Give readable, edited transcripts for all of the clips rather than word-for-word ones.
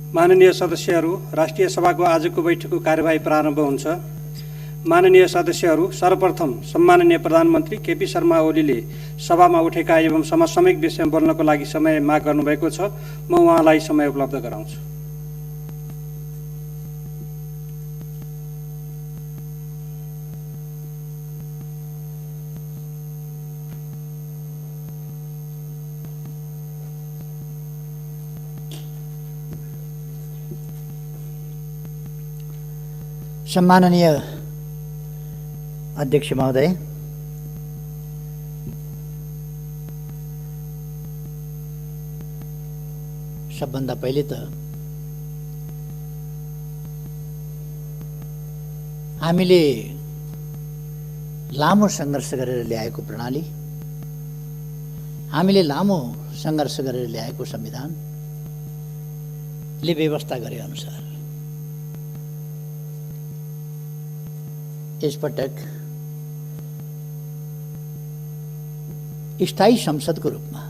माननीय सदस्यहरू, राष्ट्रिय सभाको आजको बैठकको कार्यवाही प्रारम्भ हुन्छ। माननीय सदस्यहरू, सर्वप्रथम सम्माननीय प्रधानमन्त्री केपी शर्मा ओलीले सभामा उठेका एवं समसामयिक विषयमा बोल्नको लागि समय माग गर्नुभएको छ। म उहाँलाई समय उपलब्ध गराउँछु। सम्माननीय अध्यक्ष महोदय, सबभन्दा पहिले त हामीले लामो सङ्घर्ष गरेर ल्याएको प्रणाली, हामीले लामो सङ्घर्ष गरेर ल्याएको संविधानले व्यवस्था गरे अनुसार यसपटक स्थायी संसदको रूपमा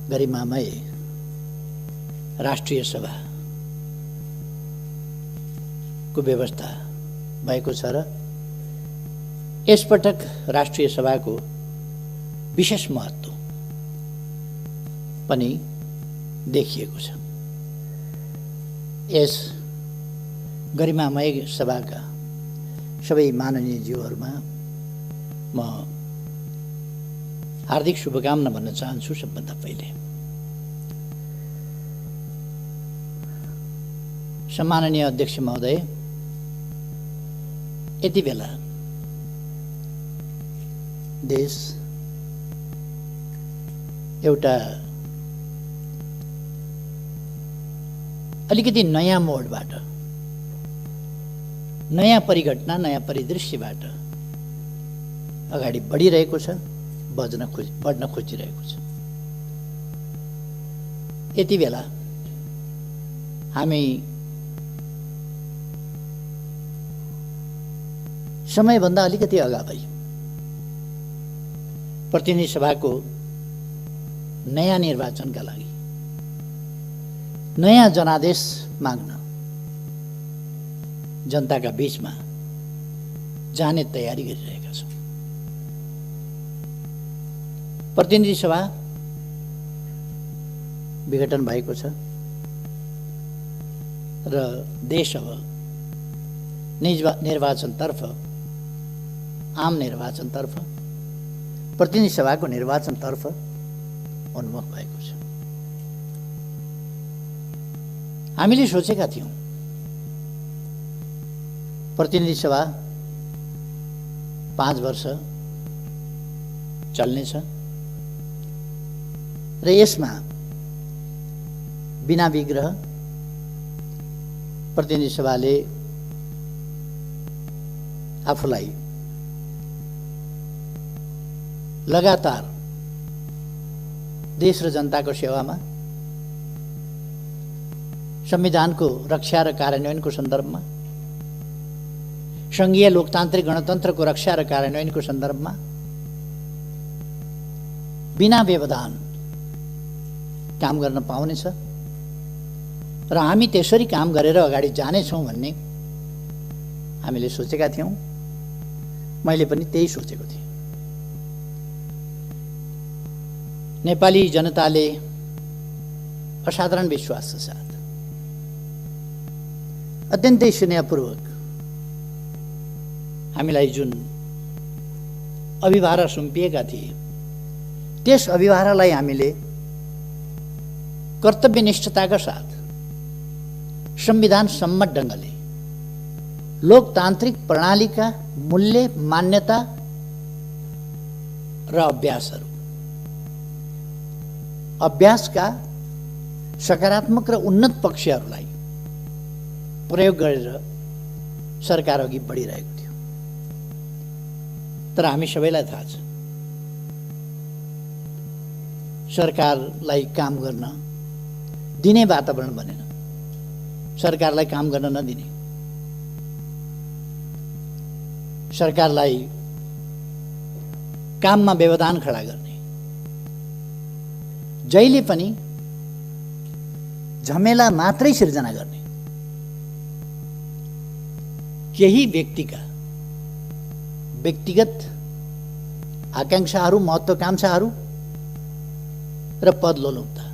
गरिमामय राष्ट्रिय सभाको व्यवस्था भएको छ र यसपटक राष्ट्रिय सभाको विशेष महत्त्व पनि देखिएको छ। यस गरिमामय सभाका सबै माननीय ज्यूहरूमा म हार्दिक शुभकामना भन्न चाहन्छु। सबभन्दा पहिले सम्माननीय अध्यक्ष महोदय, यति बेला देश एउटा अलिकति नयाँ मोडबाट, नयाँ परिघटना, नयाँ परिदृश्यबाट अगाडि बढिरहेको छ, बढ्न खोजिरहेको छ। यति बेला हामी समयभन्दा अलिकति अगावै प्रतिनिधि सभाको नयाँ निर्वाचनका लागि नयाँ जनादेश माग्न जनताका बीचमा जाने तयारी गरिरहेका छौँ। प्रतिनिधि सभा विघटन भएको छ र देश अब निर्वाचनतर्फ, आम निर्वाचनतर्फ, प्रतिनिधि सभाको निर्वाचनतर्फ उन्मुख भएको छ। हामीले सोचेका थियौँ प्रतिनिधि सभा 5 वर्ष चल्नेछ र यसमा बिना विग्रह प्रतिनिधि सभाले आफूलाई लगातार देश र जनताको सेवामा, संविधानको रक्षा र कार्यान्वयनको सन्दर्भमा, संघीय लोकतान्त्रिक गणतन्त्रको रक्षा र कार्यान्वयनको सन्दर्भमा बिना व्यवधान काम गर्न पाउनेछ र हामी त्यसरी काम गरेर अगाडि जानेछौँ भन्ने हामीले सोचेका थियौँ। मैले पनि त्यही सोचेको थिएँ। नेपाली जनताले असाधारण विश्वासका साथ, अत्यन्तै स्नेहपूर्वक हामीलाई जुन अभिभारा सुम्पिएका थिए, त्यस अभिभारालाई हामीले कर्तव्यनिष्ठताका साथ संविधान सम्मत ढङ्गले लोकतान्त्रिक प्रणालीका मूल्य, मान्यता र अभ्यासका सकारात्मक र उन्नत पक्षहरूलाई प्रयोग गरेर सरकार अघि बढिरहेको थियो। तर हामी सबैलाई थाहा छ, सरकारलाई काम गर्न दिने वातावरण बनेन, सरकारलाई काम गर्न नदिने, सरकारलाई काममा व्यवधान खडा गर्ने, जहिले पनि झमेला मात्रै सिर्जना गर्ने, केही व्यक्तिका व्यक्तिगत आकांक्षाहरू, महत्त्वाकांक्षाहरू र पदलोलुपता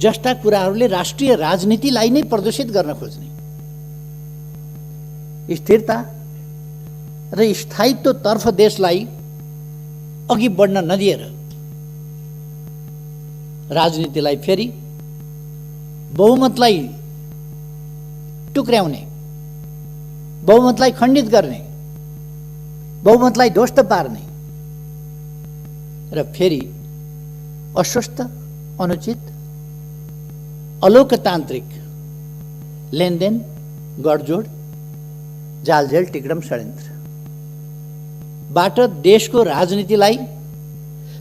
जस्ता कुराहरूले राष्ट्रिय राजनीतिलाई नै प्रदूषित गर्न खोज्ने, स्थिरता र स्थायित्वतर्फ देशलाई अघि बढ्न नदिएर राजनीतिलाई फेरि बहुमतलाई टुक्र्याउने, बहुमतलाई खण्डित गर्ने, बहुमतलाई ध्वस्त पार्ने र फेरि अस्वस्थ, अनुचित, अलोकतान्त्रिक लेनदेन, गठजोड, जालझेल, टिक्रम, षड्यन्त्र बाट देशको राजनीतिलाई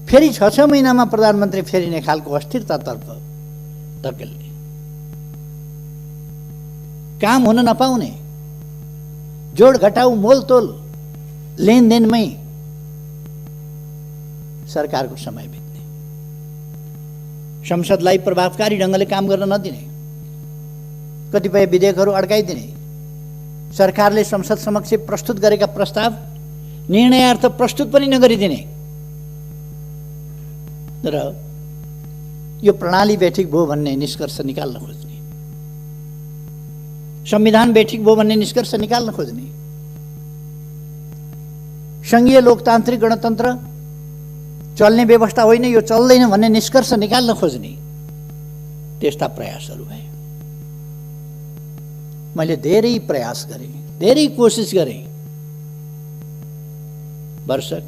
फेरि 6 महिनामा प्रधानमन्त्री फेरिने खालको अस्थिरतातर्फ धकेल्ने, काम हुन नपाउने, जोड घटाउ मोलतोल लेनदेनमै सरकारको समय बित्ने, संसदलाई प्रभावकारी ढङ्गले काम गर्न नदिने, कतिपय विधेयकहरू अड्काइदिने, सरकारले संसद समक्ष प्रस्तुत गरेका प्रस्ताव निर्णयार्थ प्रस्तुत पनि नगरिदिने र यो प्रणाली बेठिक भयो भन्ने निष्कर्ष निकाल्न खोज्ने, संविधान बेठिक भयो भन्ने निष्कर्ष निकाल्न खोज्ने, संघीय लोकतान्त्रिक गणतन्त्र चल्ने व्यवस्था होइन, यो चल्दैन भन्ने निष्कर्ष निकाल्न खोज्ने त्यस्ता प्रयासहरू भए। मैले धेरै प्रयास गरेँ, धेरै कोसिस गरेँ। वर्षक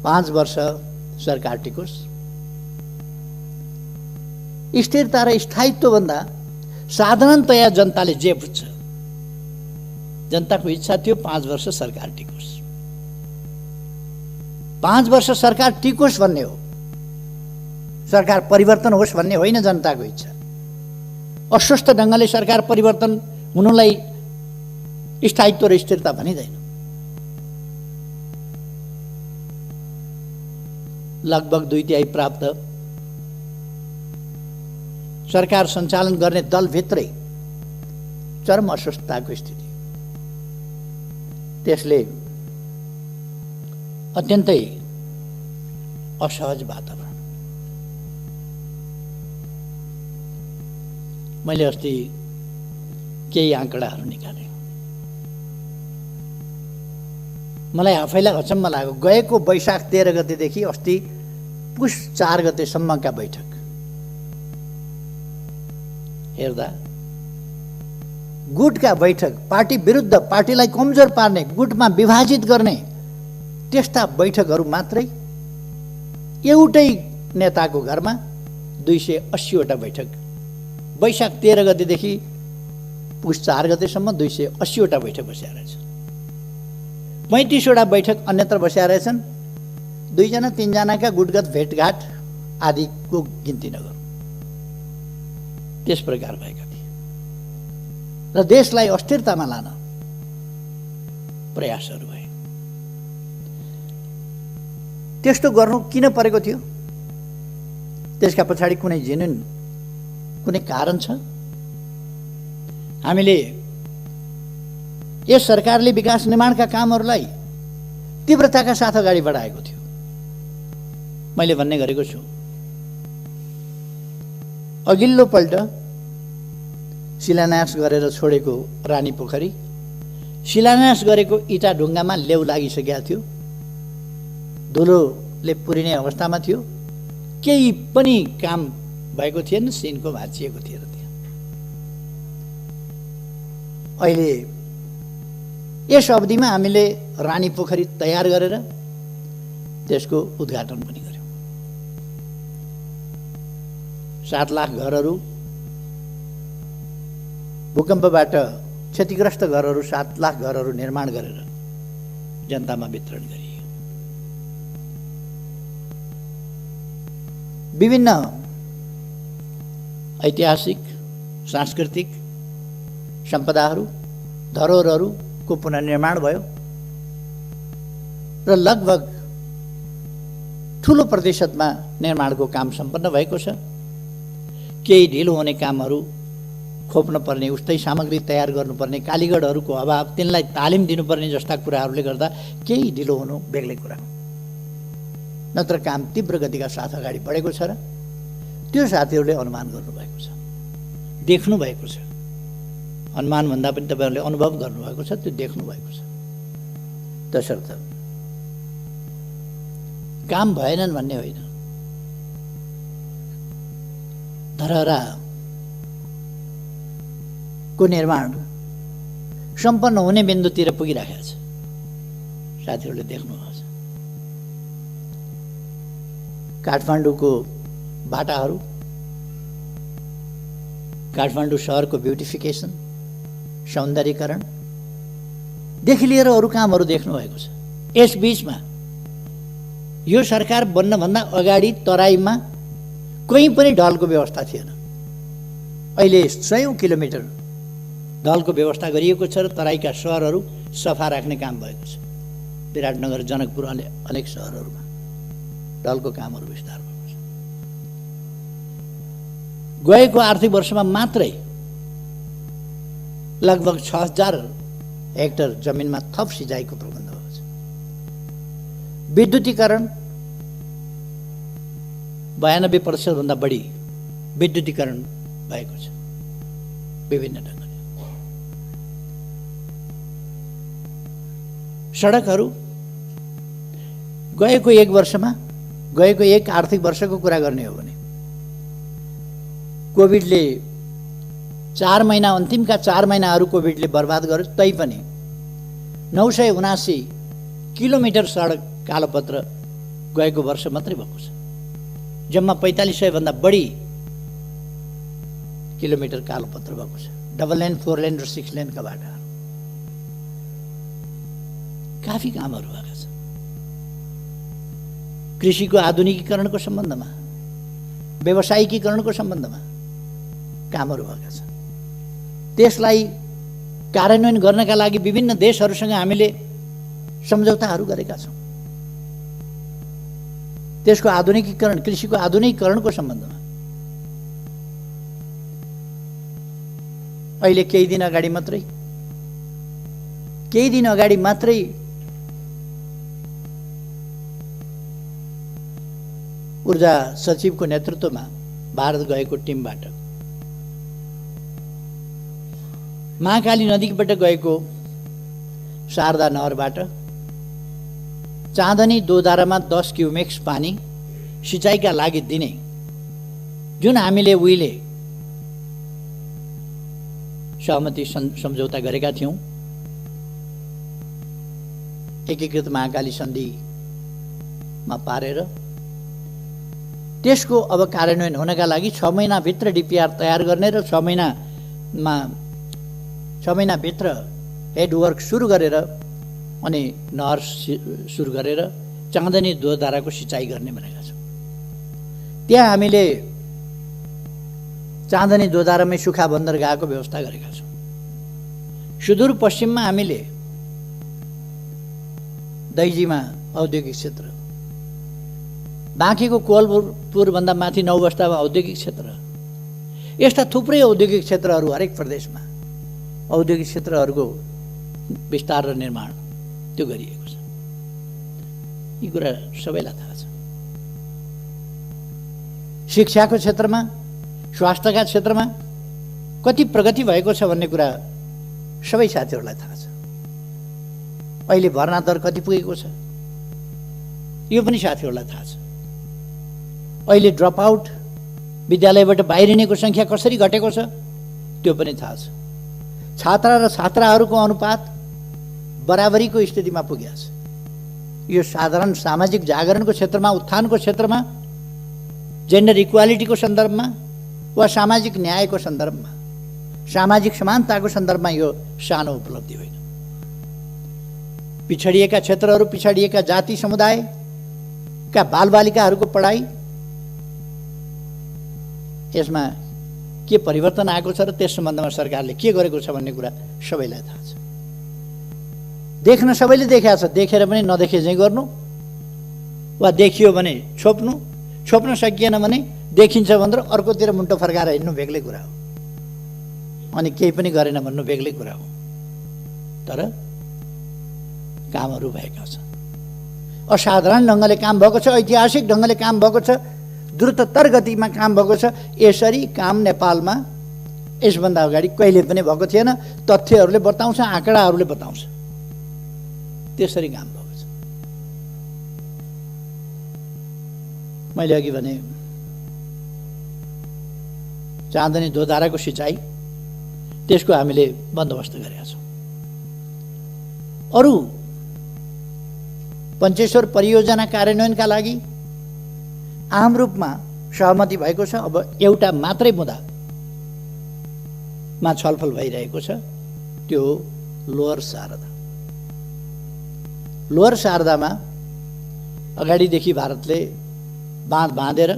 5 वर्ष सरकार टिकोस्, स्थिरता र स्थायित्वभन्दा साधारणतया जनताले जे बुझ्छ, जनताको इच्छा थियो 5 वर्ष सरकार टिकोस्। 5 वर्ष सरकार टिकोस् भन्ने हो, सरकार परिवर्तन होस् भन्ने होइन जनताको इच्छा। अस्वस्थ ढङ्गले सरकार परिवर्तन हुनुलाई स्थायित्व र स्थिरता भनिँदैन। लगभग 2/3 प्राप्त सरकार सञ्चालन गर्ने दलभित्रै चरम अस्वस्थताको स्थिति, त्यसले अत्यन्तै असहज वातावरण। मैले अस्ति केही आँकडाहरू निकालेँ, मलाई आफैलाई अचम्म लाग्यो। गएको वैशाख 13 गतेदेखि अस्ति पुष 4 गतेसम्मका बैठक हेर्दा गुटका बैठक, पार्टी विरुद्ध, पार्टीलाई कमजोर पार्ने, गुटमा विभाजित गर्ने त्यस्ता बैठकहरू मात्रै एउटै नेताको घरमा 280 वटा बैठक, वैशाख 13 गतेदेखि पुष 4 गतेसम्म 280 वटा बैठक बसेका रहेछन्। 35 वटा बैठक अन्यत्र बसेका रहेछन्। 2 जना 3 जनाका गुटगत भेटघाट आदिको गिन्ती नगरौँ, त्यस प्रकार भएका थिए र देशलाई अस्थिरतामा लान प्रयासहरू भए। त्यस्तो गर्नु किन परेको थियो? त्यसका पछाडि कुनै जेन्युन कुनै कारण छ? हामीले यस सरकारले विकास निर्माणका कामहरूलाई तीव्रताका साथ अगाडि बढाएको थियो। मैले भन्ने गरेको छु, अघिल्लो पल्ट शिलान्यास गरेर छोडेको रानी पोखरी शिलान्यास गरेको इटा ढुङ्गामा लेउ लागिसकेका थियो, धुलोले पुरिने अवस्थामा थियो, केही पनि काम भएको थिएन, सिनको भाँचिएको थिएन त्यहाँ। अहिले यस अवधिमा हामीले रानी पोखरी तयार गरेर त्यसको उद्घाटन पनि गर्यौँ। 7 लाख घरहरू, भूकम्पबाट क्षतिग्रस्त घरहरू, 7 लाख घरहरू निर्माण गरेर जनतामा वितरण गरियो। विभिन्न ऐतिहासिक, सांस्कृतिक सम्पदाहरू, धरोहरहरूको पुनर्निर्माण भयो र लगभग ठुलो प्रतिशतमा निर्माणको काम सम्पन्न भएको छ। केही ढिलो हुने कामहरू खोप्न पर्ने, उस्तै सामग्री तयार गर्नुपर्ने, कालीगढहरूको अभाव, तिनलाई तालिम दिनुपर्ने जस्ता कुराहरूले गर्दा केही ढिलो हुनु बेग्लै कुरा हो। नत्र काम तीव्र गतिका साथ अगाडि बढेको छ र त्यो साथीहरूले अनुमान गर्नुभएको छ, देख्नु भएको छ। अनुमान भन्दा पनि तपाईँहरूले अनुभव गर्नुभएको छ, त्यो देख्नु भएको छ। तसर्थ काम भएनन् भन्ने होइन, धरहराको निर्माण सम्पन्न हुने बिन्दुतिर पुगिरहेको छ, साथीहरूले देख्नुभएको छ। काठमाडौँको बाटाहरू, काठमाडौँ सहरको ब्युटिफिकेसन, सौन्दर्यीकरणदेखि लिएर अरू कामहरू देख्नुभएको छ। यस बीचमा यो सरकार बन्नभन्दा अगाडि तराईमा कहीँ पनि ढलको व्यवस्था थिएन। अहिले 100 किलोमिटर ढलको व्यवस्था गरिएको छ र तराईका सहरहरू सफा राख्ने काम भएको छ। विराटनगर, जनकपुर, अनेक सहरहरूमा ढलको कामहरू विस्तार भएको छ। गएको आर्थिक वर्षमा मात्रै लगभग 6000 हेक्टर जमिनमा थप सिँचाइको प्रबन्ध भएको छ। विद्युतीकरण 92% भन्दा बढी विद्युतीकरण भएको छ विभिन्न ढङ्गले। सडकहरू गएको एक आर्थिक वर्षको कुरा गर्ने हो भने कोभिडले 4 महिना, अन्तिमका 4 महिनाहरू कोभिडले बर्बाद गर्यो, तैपनि 979 किलोमिटर सडक कालोपत्र गएको वर्ष मात्रै भएको छ। जम्मा 4500 भन्दा बढी किलोमिटर कालोपत्र भएको छ। डबल लेन, 4 लेन र 6 लेनका बाटाहरू, काफी कामहरू भएका छन्। कृषिको आधुनिकीकरणको सम्बन्धमा, व्यावसायिकीकरणको सम्बन्धमा कामहरू भएका छन्। त्यसलाई कार्यान्वयन गर्नका लागि विभिन्न देशहरूसँग हामीले सम्झौताहरू गरेका छौँ। त्यसको आधुनिकीकरण, कृषिको आधुनिकीकरणको सम्बन्धमा अहिले केही दिन अगाडि मात्रै ऊर्जा सचिवको नेतृत्वमा भारत गएको टिमबाट महाकाली नदीबाट गएको शारदा नहरबाट चाँदनी दोधारामा 10 क्युमेक्स पानी सिँचाइका लागि दिने जुन हामीले उहिले सहमति सम्झौता गरेका थियौँ, एकीकृत महाकाली सन्धिमा पारेर त्यसको अब कार्यान्वयन हुनका लागि 6 महिनाभित्र डिपिआर तयार गर्ने र 6 महिनाभित्र हेडवर्क सुरु गरेर अनि नहर सुरु गरेर चाँदनी दोधाराको सिँचाइ गर्ने भनेका छौँ। त्यहाँ हामीले चाँदनी दोधारामै सुक्खा बन्दरगाहको व्यवस्था गरेका छौँ। सुदूरपश्चिममा हामीले दैजीमा औद्योगिक क्षेत्र, बाँकीको कोलपुरभन्दा माथि 9 बस्तामा औद्योगिक क्षेत्र, यस्ता थुप्रै औद्योगिक क्षेत्रहरू हरेक प्रदेशमा औद्योगिक क्षेत्रहरूको विस्तार र निर्माण त्यो गरिएको छ। यी कुरा सबैलाई थाहा छ। शिक्षाको क्षेत्रमा, स्वास्थ्यका क्षेत्रमा कति प्रगति भएको छ भन्ने कुरा सबै साथीहरूलाई थाहा छ। अहिले भर्ना दर कति पुगेको छ यो पनि साथीहरूलाई थाहा छ। अहिले ड्रप आउट, विद्यालयबाट बाहिरिनेको सङ्ख्या कसरी घटेको छ त्यो पनि थाहा छ। छात्रा र छात्राहरूको अनुपात बराबरीको स्थितिमा पुगेको छ। यो साधारण सामाजिक जागरणको क्षेत्रमा, उत्थानको क्षेत्रमा, जेन्डर इक्वालिटीको सन्दर्भमा वा सामाजिक न्यायको सन्दर्भमा, सामाजिक समानताको सन्दर्भमा यो सानो उपलब्धि होइन। पिछडिएका क्षेत्रहरू, पिछडिएका जाति समुदायका बालबालिकाहरूको पढाइ, यसमा के परिवर्तन आएको छ र त्यस सम्बन्धमा सरकारले के गरेको छ भन्ने कुरा सबैलाई थाहा छ। देख्न सबैले देखेको छ, देखेर पनि नदेखे चाहिँ गर्नु वा देखियो भने छोप्नु, छोप्न सकिएन भने देखिन्छ भनेर अर्कोतिर मुन्टो फर्काएर हिँड्नु बेग्लै कुरा हो, अनि केही पनि गरेन भन्नु बेग्लै कुरा हो। तर कामहरू भएका छन्, असाधारण ढङ्गले काम भएको छ, ऐतिहासिक ढङ्गले काम भएको छ, द्रुततर गतिमा काम भएको छ। यसरी काम नेपालमा यसभन्दा अगाडि कहिले पनि भएको थिएन। तथ्यहरूले बताउँछ, आँकडाहरूले बताउँछ, त्यसरी काम भएको छ। मैले अघि भने चाँदनी धोधाराको सिँचाइ, त्यसको हामीले बन्दोबस्त गरेका छौँ। अरू पञ्चेश्वर परियोजना कार्यान्वयनका लागि आम रूपमा सहमति भएको छ। अब एउटा मात्रै मुद्दामा छलफल भइरहेको छ, त्यो लोअर शारदा। लोअर शारदामा अगाडिदेखि भारतले बाँध बाँधेर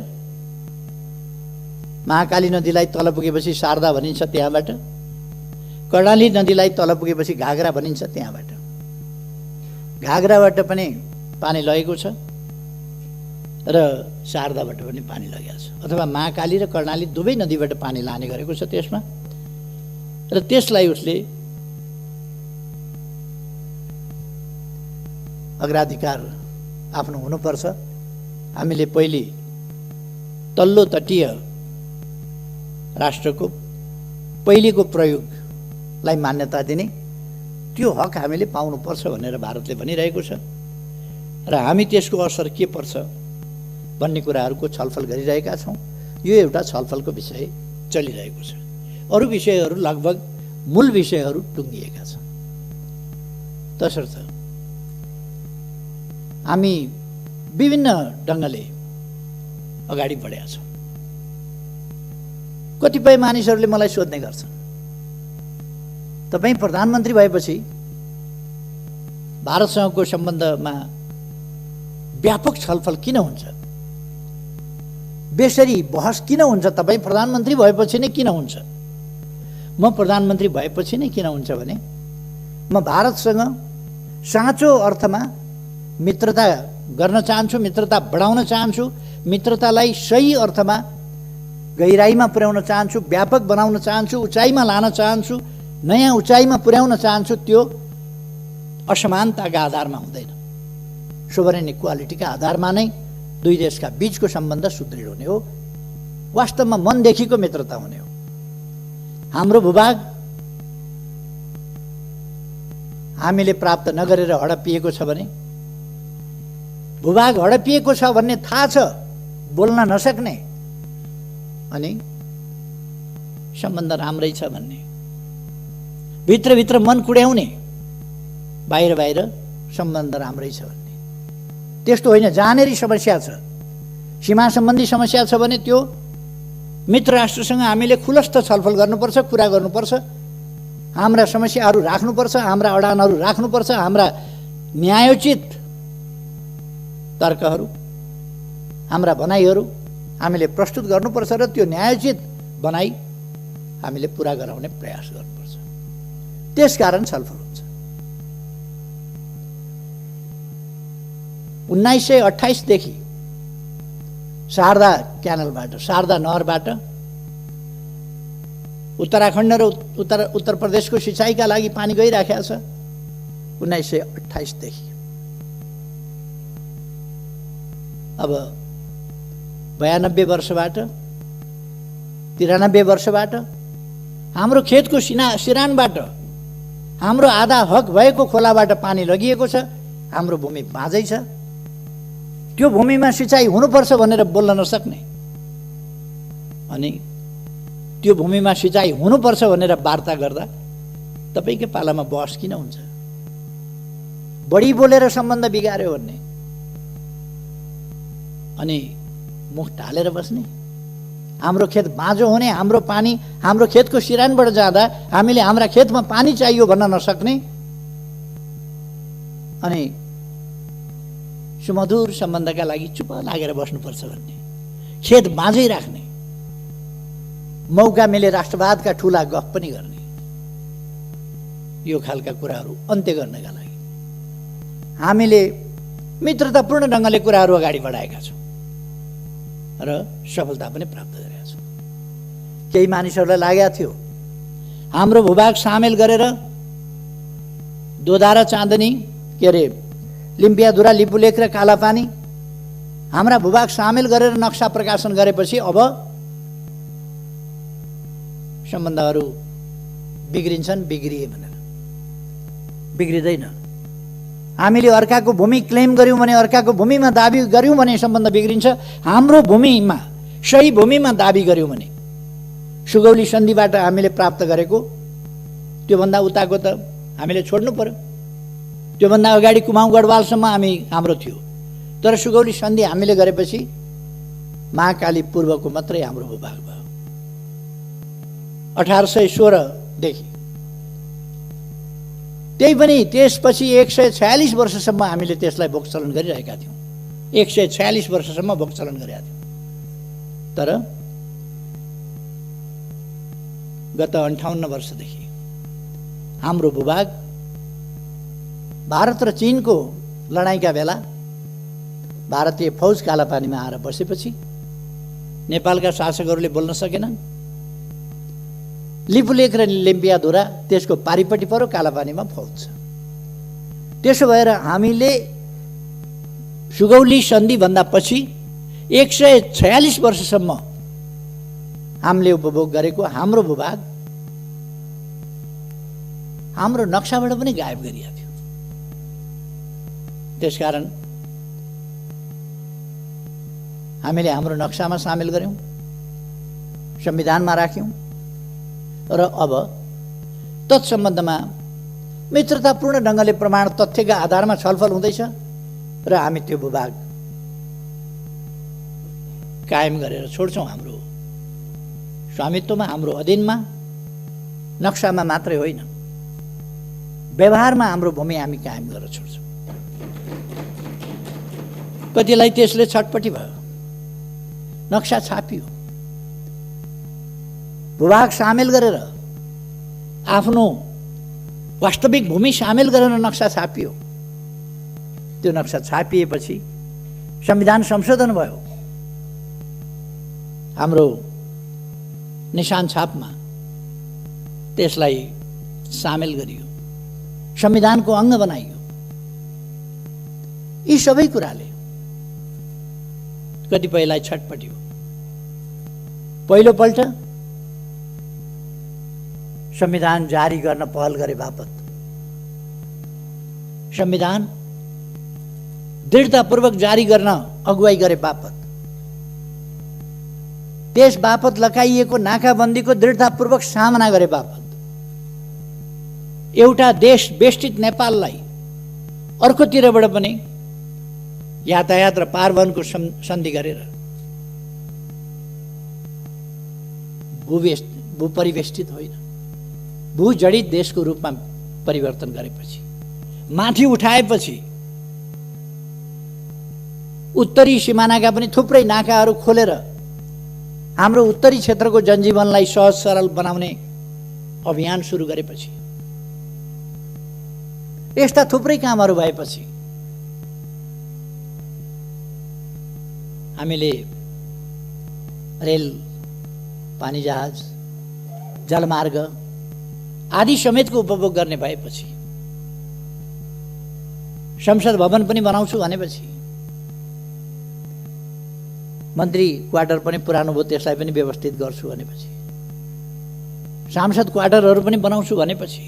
महाकाली नदीलाई तल पुगेपछि शारदा भनिन्छ, त्यहाँबाट कर्णाली नदीलाई तल पुगेपछि घागरा भनिन्छ, त्यहाँबाट घागराबाट पनि पानी लगेको छ र शारदाबाट पनि पानी लगेको छ, अथवा महाकाली र कर्णाली दुवै नदीबाट पानी लाने गरेको छ त्यसमा। र त्यसलाई उसले अग्राधिकार आफ्नो हुनुपर्छ। हामीले पहिले तल्लो तटीय राष्ट्रको पहिलेको प्रयोगलाई मान्यता दिने त्यो हक हामीले पाउनुपर्छ भनेर भारतले भनिरहेको छ र हामी त्यसको असर के पर्छ भन्ने कुराहरूको छलफल गरिरहेका छौँ। यो एउटा छलफलको विषय चलिरहेको छ। अरू विषयहरू लगभग मूल विषयहरू टुङ्गिएका छन्। तसर्थ हामी विभिन्न ढङ्गले अगाडि बढेका छौँ। कतिपय मानिसहरूले मलाई सोध्ने गर्छन्, तपाईँ प्रधानमन्त्री भएपछि भारतसँगको सम्बन्धमा व्यापक छलफल किन हुन्छ, बेसरी बहस किन हुन्छ, तपाईँ प्रधानमन्त्री भएपछि नै किन हुन्छ? म प्रधानमन्त्री भएपछि नै किन हुन्छ भने म भारतसँग साँचो अर्थमा मित्रता गर्न चाहन्छु, मित्रता बढाउन चाहन्छु, मित्रतालाई सही अर्थमा गहिराइमा पुर्याउन चाहन्छु, व्यापक बनाउन चाहन्छु, उचाइमा लान चाहन्छु, नयाँ उचाइमा पुर्याउन चाहन्छु। त्यो असमानताका आधारमा हुँदैन, सोभरेन इक्वालिटीका आधारमा नै दुई देशका बीचको सम्बन्ध सुदृढ हुने हो, वास्तवमा मनदेखिको मित्रता हुने हो। हाम्रो भूभाग हामीले प्राप्त नगरेर हडपिएको छ भने, भूभाग हडपिएको छ भन्ने थाहा छ, बोल्न नसक्ने, अनि सम्बन्ध राम्रै छ भन्ने, भित्रभित्र मन कुड्याउने, बाहिर बाहिर सम्बन्ध राम्रै छ भन्ने, त्यस्तो होइन। जहाँनेरि समस्या छ, सीमा सम्बन्धी समस्या छ भने त्यो मित्र राष्ट्रसँग हामीले खुलस्त छलफल गर्नुपर्छ, कुरा गर्नुपर्छ, हाम्रा समस्याहरू राख्नुपर्छ, हाम्रा अडानहरू राख्नुपर्छ, हाम्रा न्यायोचित तर्कहरू, हाम्रा भनाइहरू हामीले प्रस्तुत गर्नुपर्छ र त्यो न्यायोचित भनाइ हामीले पुरा गराउने प्रयास गर्नुपर्छ। त्यसकारण छलफल हुन्छ। 1928 देखि शारदा क्यानलबाट, शारदा नहरबाट उत्तराखण्ड र उत्तर प्रदेशको सिँचाइका लागि पानी गइराखेको छ। 1928 देखि अब 92 वर्षबाट 93 वर्षबाट हाम्रो खेतको सिरानबाट हाम्रो आधा हक भएको खोलाबाट पानी लगिएको छ। हाम्रो भूमि बाँझै छ। त्यो भूमिमा सिँचाइ हुनुपर्छ भनेर बोल्न नसक्ने, अनि त्यो भूमिमा सिँचाइ हुनुपर्छ भनेर वार्ता गर्दा तपाईँकै पालामा बहस किन हुन्छ? बढी बोलेर सम्बन्ध बिगार्यो भन्ने, अनि मुख ढालेर बस्ने, हाम्रो खेत बाँझो हुने, हाम्रो पानी हाम्रो खेतको सिरानबाट जाँदा हामीले हाम्रा खेतमा पानी चाहियो भन्न नसक्ने, अनि सुमधुर सम्बन्धका लागि चुप लागेर बस्नुपर्छ भन्ने, खेत बाँझै राख्ने, मौका मिले राष्ट्रवादका ठुला गफ पनि गर्ने, यो खालका कुराहरू अन्त्य गर्नका लागि हामीले मित्रतापूर्ण ढङ्गले कुराहरू अगाडि बढाएका छौँ। र सफलता पनि प्राप्त गरेका छौँ। केही मानिसहरूलाई लागेको थियो हाम्रो भूभाग सामेल गरेर दोधारा चाँदनी के अरे लिम्पियाधुरा लिपुलेख र कालापानी हाम्रा भूभाग सामेल गरेर नक्सा प्रकाशन गरेपछि अब सम्बन्धहरू बिग्रिन्छन्, बिग्रिए भनेर बिग्रिँदैन। हामीले अर्काको भूमि क्लेम गर्यौँ भने, अर्काको भूमिमा दाबी गर्यौँ भने सम्बन्ध बिग्रिन्छ। हाम्रो भूमिमा, सही भूमिमा दाबी गर्यौँ भने, सुगौली सन्धिबाट हामीले प्राप्त गरेको त्योभन्दा उताको त हामीले छोड्नु पर्यो। त्योभन्दा अगाडि कुमाउँ गढवालसम्म हाम्रो थियो, तर सुगौली सन्धि हामीले गरेपछि महाकाली पूर्वको मात्रै हाम्रो भूभाग भयो। 1816 देखि त्यही पनि त्यसपछि 146 वर्षसम्म हामीले त्यसलाई भोगचलन गरिरहेका थियौँ। 146 वर्षसम्म भोगचलन गरेका थियौँ। तर गत 58 वर्षदेखि हाम्रो भूभाग भारत र चीनको लडाईँका बेला भारतीय फौज कालापानीमा आएर बसेपछि नेपालका शासकहरूले बोल्न सकेनन्। लिपुलेख र लिम्पियाधुरा त्यसको पारिपट्टि पर्यो, कालापानीमा फौज छ। त्यसो भएर हामीले सुगौली सन्धिभन्दा पछि 146 वर्षसम्म हामीले उपभोग गरेको हाम्रो भूभाग हाम्रो नक्साबाट पनि गायब गरिएको थियो। त्यसकारण हामीले हाम्रो नक्सामा सामेल गर्यौँ, संविधानमा राख्यौँ र अब तत्सम्बन्धमा मित्रतापूर्ण ढङ्गले प्रमाण तथ्यका आधारमा छलफल हुँदैछ र हामी त्यो भूभाग कायम गरेर छोड्छौँ। हाम्रो स्वामित्वमा, हाम्रो अधीनमा, नक्सामा मात्रै होइन, व्यवहारमा हाम्रो भूमि हामी कायम गरेर छोड्छौँ। कतिलाई त्यसले छटपटी भयो, नक्सा छापियो, भूभाग सामेल गरेर आफ्नो वास्तविक भूमि सामेल गरेर नक्सा छापियो। त्यो नक्सा छापिएपछि संविधान संशोधन भयो। हाम्रो निशान छापमा त्यसलाई सामेल गरियो, संविधानको अङ्ग बनाइयो। यी सबै कुराले कतिपयलाई छटपट्यो। पहिलोपल्ट संविधान जारी गर्न पहल गरे बापत, संविधान दृढतापूर्वक जारी गर्न अगुवाई गरे बापत, त्यस बापत लगाइएको नाकाबन्दीको दृढतापूर्वक सामना गरे बापत, एउटा देश बेष्टित नेपाललाई अर्कोतिरबाट पनि यातायात र पारवहनको सन्धि गरेर भूपरिवेष्टित होइन, भूजडित देशको रूपमा परिवर्तन गरेपछि, माथि उठाएपछि, उत्तरी सिमानाका पनि थुप्रै नाकाहरू खोलेर हाम्रो उत्तरी क्षेत्रको जनजीवनलाई सहज सरल बनाउने अभियान सुरु गरेपछि, यस्ता थुप्रै कामहरू भएपछि हामीले रेल, पानी जहाज, जलमार्ग आदि समेतको उपभोग गर्ने भएपछि, संसद भवन पनि बनाउँछु भनेपछि, मन्त्री क्वार्टर पनि पुरानो भयो त्यसलाई पनि व्यवस्थित गर्छु भनेपछि, सांसद क्वार्टरहरू पनि बनाउँछु भनेपछि,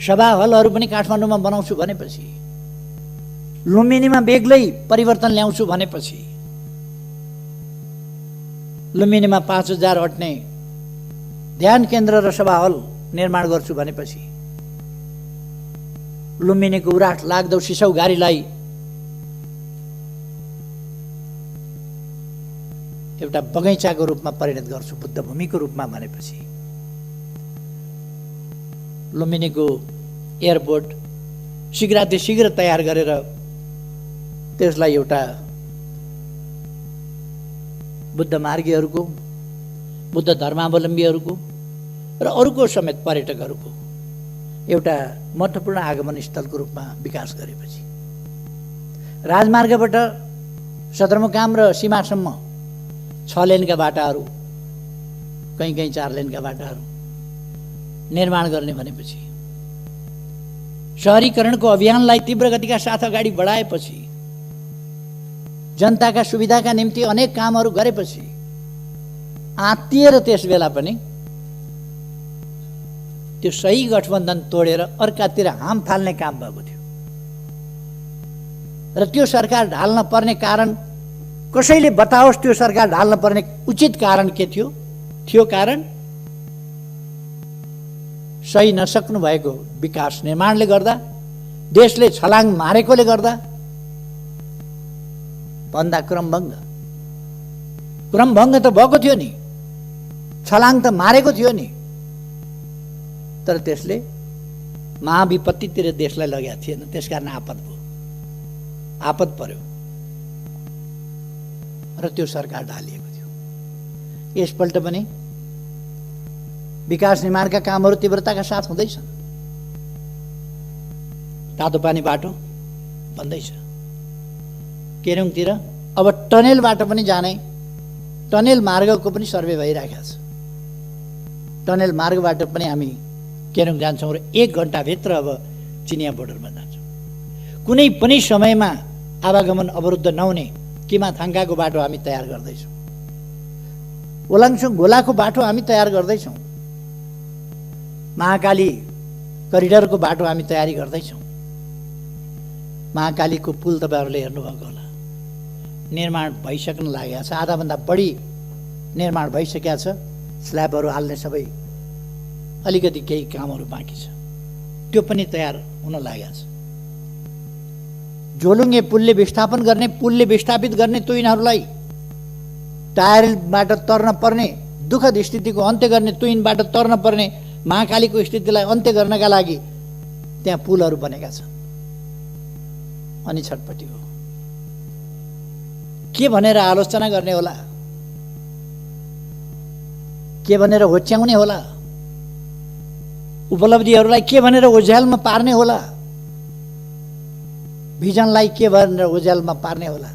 सभा हलहरू पनि काठमाडौँमा बनाउँछु भनेपछि, लुम्बिनीमा बेग्लै परिवर्तन ल्याउँछु भनेपछि, लुम्बिनीमा 5000 अट्ने ध्यान केन्द्र र सभा हल निर्माण गर्छु भनेपछि, लुम्बिनीको उराट लाग्दो सिसौ गाडीलाई एउटा बगैँचाको रूपमा परिणत गर्छु, बुद्ध भूमिको रूपमा भनेपछि, लुम्बिनीको एयरपोर्ट शीघ्र तयार गरेर त्यसलाई एउटा बुद्ध मार्गीहरूको, बुद्ध धर्मावलम्बीहरूको र अरूको समेत पर्यटकहरूको एउटा महत्त्वपूर्ण आगमन स्थलको रूपमा विकास गरेपछि, राजमार्गबाट सदरमुकाम र सीमासम्म 6 लेनका बाटाहरू, कहीँ 4 लेनका बाटाहरू निर्माण गर्ने भनेपछि, शहरीकरणको अभियानलाई तीव्र गतिका साथ अगाडि बढाएपछि, जनताका सुविधाका निम्ति अनेक कामहरू गरेपछि आत्तिएर त्यस बेला पनि त्यो सही गठबन्धन तोडेर अर्कातिर हाम फाल्ने काम भएको थियो। र त्यो सरकार ढाल्न पर्ने कारण कसैले बताओस्, त्यो सरकार ढाल्न पर्ने उचित कारण के थियो? थियो कारण सही नसक्नु भएको विकास निर्माणले गर्दा, देशले छलाङ मारेकोले गर्दा भन्दा क्रमभङ्ग त भएको थियो नि, छलाङ त मारेको थियो नि, तर त्यसले महाविपत्तितिर देशलाई लगेको थिएन। त्यसकारण आपद पर्यो र त्यो सरकार ढालिएको थियो। यसपल्ट पनि विकास निर्माणका कामहरू तीव्रताका साथ हुँदैछन्। तातो पानी बाटो बन्दैछ, केरुङतिर अब टनेल बाटो पनि जाने, टनेल मार्गको पनि सर्वे भइरहेको छ। टनेल मार्गबाट पनि हामी केरुङ जान्छौँ र 1 घण्टाभित्र अब चिनिया बोर्डरमा जान्छौँ। कुनै पनि समयमा आवागमन अवरुद्ध नहुने किमा थाङ्काको बाटो हामी तयार गर्दैछौँ। ओलाङसुङ गोलाको बाटो हामी तयार गर्दैछौँ। महाकाली करिडरको बाटो हामी तयारी गर्दैछौँ। महाकालीको पुल तपाईँहरूले हेर्नुभएको होला, निर्माण भइसक्न लागेको छ, आधाभन्दा बढी निर्माण भइसकेको छ। स्ल्याबहरू हाल्ने सबै अलिकति केही कामहरू बाँकी छ, त्यो पनि तयार हुन लागेको छ। झोलुङ्गे पुलले विस्थापित गर्ने तुइनहरूलाई टायरबाट तर्न पर्ने दुःखद स्थितिको अन्त्य गर्ने, तुइनबाट तर्न पर्ने महाकालीको स्थितिलाई अन्त्य गर्नका लागि त्यहाँ पुलहरू बनेका छन्। अनि छटपटी हो, के भनेर आलोचना गर्ने होला, के भनेर होच्याउने होला, उपलब्धिहरूलाई के भनेर ओझ्यालमा पार्ने होला, भिजनलाई के भनेर ओझ्यालमा पार्ने होला।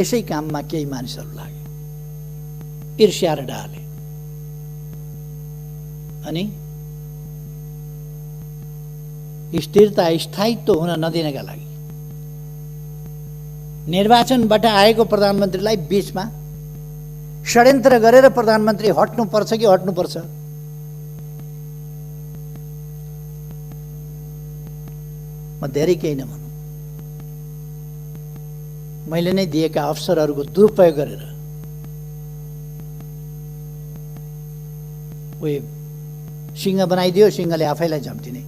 यसै काममा केही मानिसहरू लागे, ईर्ष्या र डाले, अनि स्थिरता स्थायित्व हुन नदिनका लागि निर्वाचनबाट आएको प्रधानमन्त्रीलाई बीचमा षड्यन्त्र गरेर प्रधानमन्त्री हट्नुपर्छ कि हट्नुपर्छ, म धेरै केही नभनौँ, मैले नै दिएका अवसरहरूको दुरुपयोग गरेर उयो सिंह बनाइदियो, सिंहले आफैलाई झम्टिने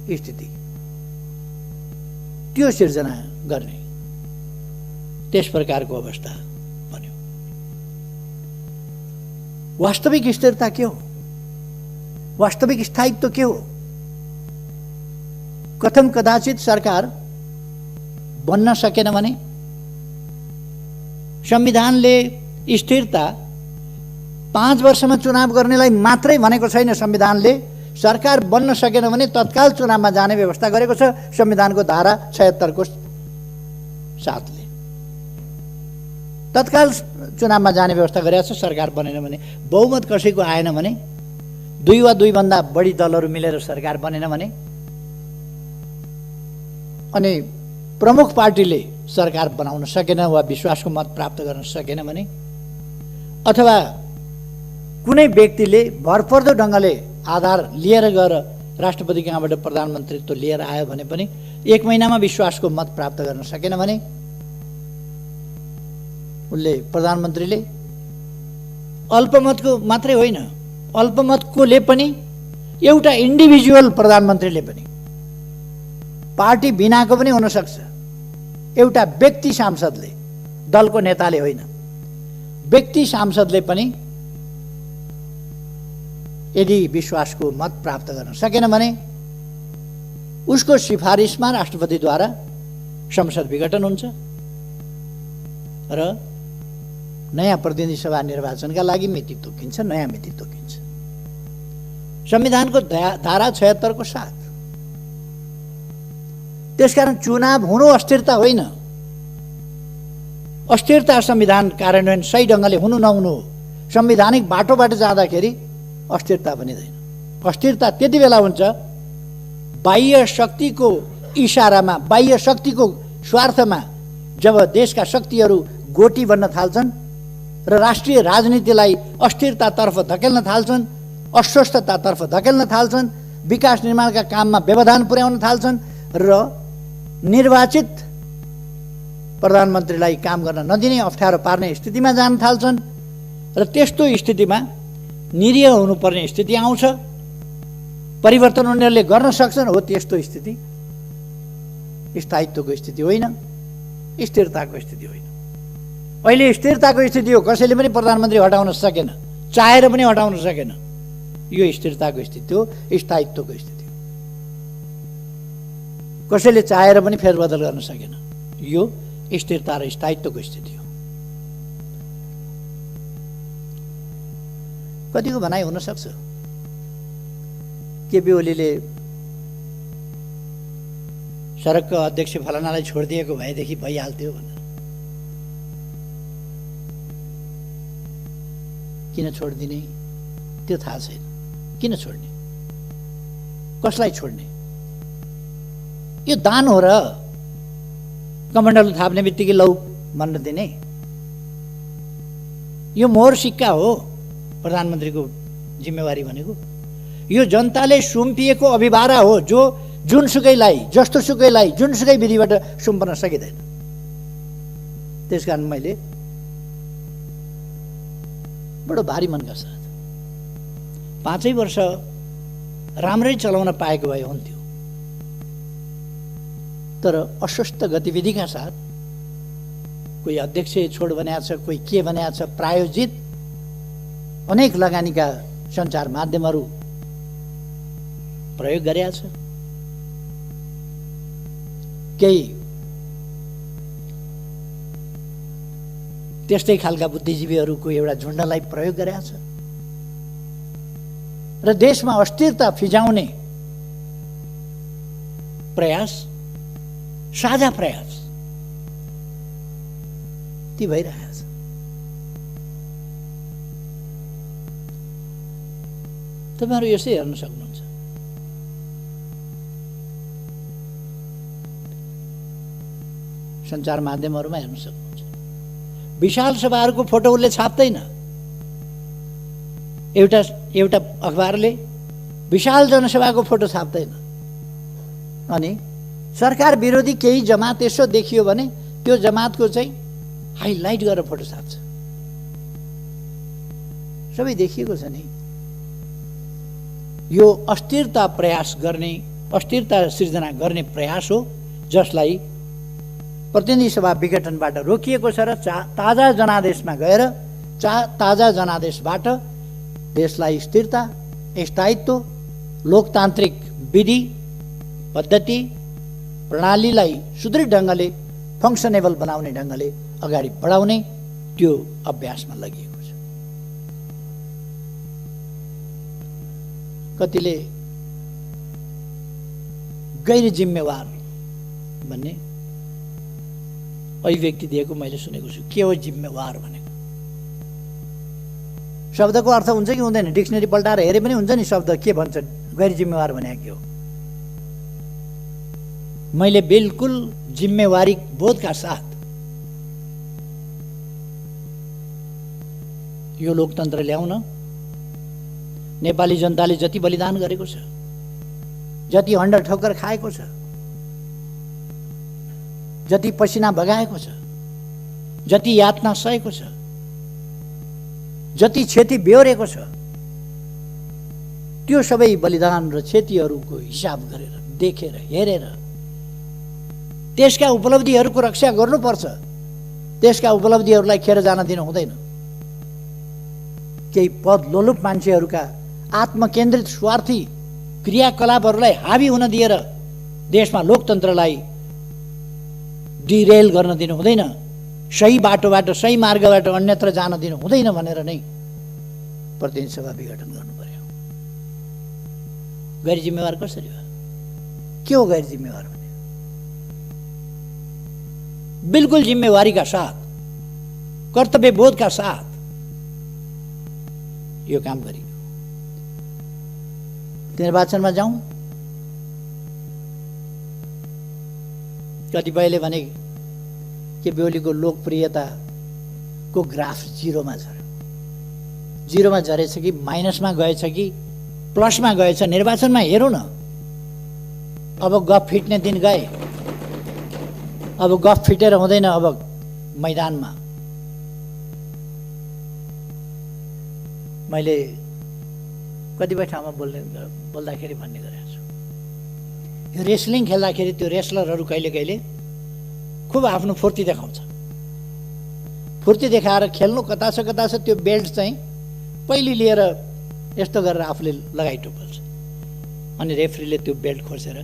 स्थिति, त्यो सिर्जना गर्ने त्यस प्रकारको अवस्था बन्यो। वास्तविक स्थिरता के हो? वास्तविक स्थायित्व के हो? कथम कदाचित सरकार बन्न सकेन भने संविधानले स्थिरता 5 वर्षमा चुनाव गर्नेलाई मात्रै भनेको छैन। संविधानले सरकार बन्न सकेन भने तत्काल चुनावमा जाने व्यवस्था गरेको छ संविधानको धारा 76 को साथले। तत्काल चुनावमा जाने व्यवस्था गरेको छ। सरकार बनेन भने, बहुमत कसैको आएन भने, 2 वा 2 भन्दा बढी दलहरू मिलेर सरकार बनेन भने, अनि प्रमुख पार्टीले सरकार बनाउन सकेन वा विश्वासको मत प्राप्त गर्न सकेन भने, अथवा कुनै व्यक्तिले भरपर्दो ढङ्गले आधार लिएर गएर राष्ट्रपति कहाँबाट प्रधानमन्त्रीत्व लिएर आयो भने पनि 1 महिनामा विश्वासको मत प्राप्त गर्न सकेन भने उसले, प्रधानमन्त्रीले अल्पमतको मात्रै होइन, अल्पमतकोले पनि, एउटा इन्डिभिजुअल प्रधानमन्त्रीले पनि, पार्टी बिनाको पनि हुन सक्छ, एउटा व्यक्ति सांसदले, दलको नेताले होइन, व्यक्ति सांसदले पनि यदि विश्वासको मत प्राप्त गर्न सकेन भने उसको सिफारिसमा राष्ट्रपतिद्वारा संसद विघटन हुन्छ र नयाँ प्रतिनिधि सभा निर्वाचनका लागि मिति तोकिन्छ, नयाँ मिति तोकिन्छ संविधानको धारा 76 को साथ। त्यसकारण चुनाव हुनु अस्थिरता होइन, अस्थिरता संविधान कार्यान्वयन सही ढङ्गले हुनु नहुनु हो। संवैधानिक बाटोबाट जाँदाखेरि अस्थिरता पनि दैन। अस्थिरता त्यति बेला हुन्छ बाह्य शक्तिको इसारामा, बाह्य शक्तिको स्वार्थमा जब देशका शक्तिहरू गोटी बन्न थाल्छन् र राष्ट्रिय राजनीतिलाई अस्थिरतातर्फ धकेल्न थाल्छन्, अस्वस्थतातर्फ धकेल्न थाल्छन्, विकास निर्माणका काममा व्यवधान पुर्याउन थाल्छन् र निर्वाचित प्रधानमन्त्रीलाई काम गर्न नदिने, अप्ठ्यारो पार्ने स्थितिमा जान थाल्छन् र त्यस्तो स्थितिमा निरीह हुनुपर्ने स्थिति आउँछ। परिवर्तन उनीहरूले गर्न सक्छन्। हो, त्यस्तो स्थिति स्थायित्वको स्थिति होइन, स्थिरताको स्थिति होइन। अहिले स्थिरताको स्थिति हो, कसैले पनि प्रधानमन्त्री हटाउन सकेन, चाहेर पनि हटाउन सकेन। यो स्थिरताको स्थिति हो, स्थायित्वको स्थिति हो। कसैले चाहेर पनि फेरबदल गर्न सकेन। यो स्थिरता र स्थायित्वको स्थिति हो। कतिको भनाइ हुन सक्छ केपी ओलीले सडकको अध्यक्ष फलानालाई छोडिदिएको भएदेखि भइहाल्थ्यो भनेर। किन छोडिदिने त्यो थाहा छैन। किन छोड्ने, कसलाई छोड्ने? यो दान हो र कमण्डल थाप्ने बित्तिकै लौ भन्न दिने? यो मोहर सिक्का हो प्रधानमन्त्रीको जिम्मेवारी भनेको? यो जनताले सुम्पिएको अभिभारा हो जो जुनसुकैलाई, जस्तोसुकैलाई, जुनसुकै विधिबाट सुम्पन सकिँदैन। त्यसकारण मैले बडो भारी मनका साथ 5 वर्ष राम्रै चलाउन पाएको भए हुन्थ्यो, तर अस्वस्थ गतिविधिका साथ कोही अध्यक्ष छोड बनाएको छ, कोही के बनाएको छ, प्रायोजित अनेक लगानीका सञ्चार माध्यमहरू प्रयोग गरेका छ। केही त्यस्तै खालका बुद्धिजीवीहरूको एउटा झुन्डलाई प्रयोग गरेका छ र देशमा अस्थिरता फिजाउने प्रयास, साझा प्रयास ती भइरहेको छ। तपाईहरु यसै हेर्न सक्नुहुन्छ। सञ्चार माध्यमहरुमा हेर्न सक्नुहुन्छ। विशाल सभाहरुको फोटो उसले छाप्दैन। एउटा अखबारले विशाल जनसभाको फोटो छाप्दैन। अनि सरकार विरोधी केही जमात यसो देखियो भने त्यो जमातको चाहिँ हाइलाइट गरेर फोटो छाप्छ। सबै देखिएको छ नि। यो अस्थिरता प्रयास गर्ने, अस्थिरता सिर्जना गर्ने प्रयास हो जसलाई प्रतिनिधि सभा विघटनबाट रोकिएको छ र ताजा जनादेशमा गएर ताजा जनादेशबाट देशलाई स्थिरता, स्थायित्व, लोकतान्त्रिक विधि पद्धति प्रणालीलाई सुदृढ ढङ्गले फङ्सनेबल बनाउने ढङ्गले अगाडि बढाउने त्यो अभ्यासमा लगिएको छ। कतिले गैर जिम्मेवार भन्ने अभिव्यक्ति दिएको मैले सुनेको छु। के हो जिम्मेवार भनेको? शब्दको अर्थ हुन्छ कि हुँदैन? डिक्सनरी पल्टाएर हेरे पनि हुन्छ नि शब्द के भन्छ गैर जिम्मेवार भनेको के हो। मैले बिल्कुल जिम्मेवारी बोधका साथ यो लोकतन्त्र ल्याउन नेपाली जनताले जति बलिदान गरेको छ, जति हण्डर ठोक्कर खाएको छ, जति पसिना बगाएको छ, जति यातना सहेको छ, जति क्षति बेहोरेको छ, त्यो सबै बलिदान र क्षतिहरूको हिसाब गरेर, देखेर, हेरेर त्यसका उपलब्धिहरूको रक्षा गर्नुपर्छ। त्यसका उपलब्धिहरूलाई खेर जान दिनु हुँदैन। केही पद लोलुप मान्छेहरूका आत्मकेन्द्रित स्वार्थी क्रियाकलापहरूलाई हावी हुन दिएर देशमा लोकतन्त्रलाई डिरेल गर्न दिनु हुँदैन। सही बाटोबाट, सही मार्गबाट अन्यत्र जान दिनु हुँदैन भनेर नै प्रतिनिधि सभा विघटन गर्नु पर्यो। गैर जिम्मेवार कसरी हो? के हो गैर जिम्मेवार भने? बिल्कुल जिम्मेवारीका साथ कर्तव्यबोधका साथ यो काम गरियो। निर्वाचनमा जाउँ, कतिपयले भने केपी ओलीको लोकप्रियताको ग्राफ जिरोमा झर्यो। जिरोमा झरेछ कि माइनसमा गएछ कि प्लसमा गएछ, निर्वाचनमा हेरौँ न। अब गफ फिट्ने दिन गए, अब गफ फिटेर हुँदैन। अब मैदानमा मैले कतिपय ठाउँमा बोल्दाखेरि भन्ने गरेको छु, यो रेस्लिङ खेल्दाखेरि त्यो रेस्लरहरू कहिले कहिले खुब आफ्नो फुर्ती देखाउँछ। फुर्ती देखाएर खेल्नु कता छ त्यो बेल्ट चाहिँ पहिले लिएर यस्तो गरेर आफूले लगाइटोपल्छ, अनि रेफ्रीले त्यो बेल्ट खोसेर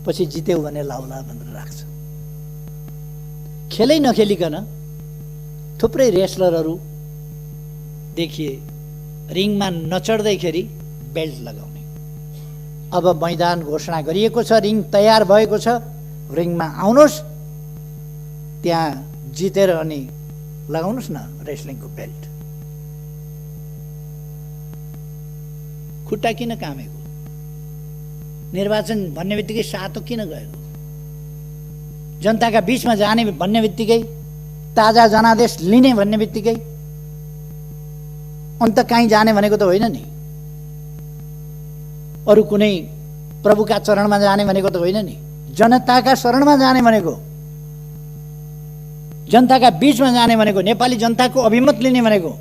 पछि जित्यो भने लाउला भनेर राख्छ। खेलै नखेलिकन थुप्रै रेस्लरहरू देखिए रिङमा नचढ्दैखेरि बेल्ट लगाउने। अब मैदान घोषणा गरिएको छ, रिङ तयार भएको छ, रिङमा आउनुहोस्, त्यहाँ जितेर अनि लगाउनुहोस् न रेस्लिङको बेल्ट। खुट्टा किन कामेको? निर्वाचन भन्ने बित्तिकै सातो किन गएको? जनताका बीचमा जाने भन्ने बित्तिकै, ताजा जनादेश लिने भन्ने बित्तिकै अन्त कहीँ जाने भनेको त होइन नि। अरू कुनै प्रभुका चरणमा जाने भनेको त होइन नि। जनताका शरणमा जाने भनेको, जनताका बीचमा जाने भनेको, नेपाली जनताको अभिमत लिने भनेको।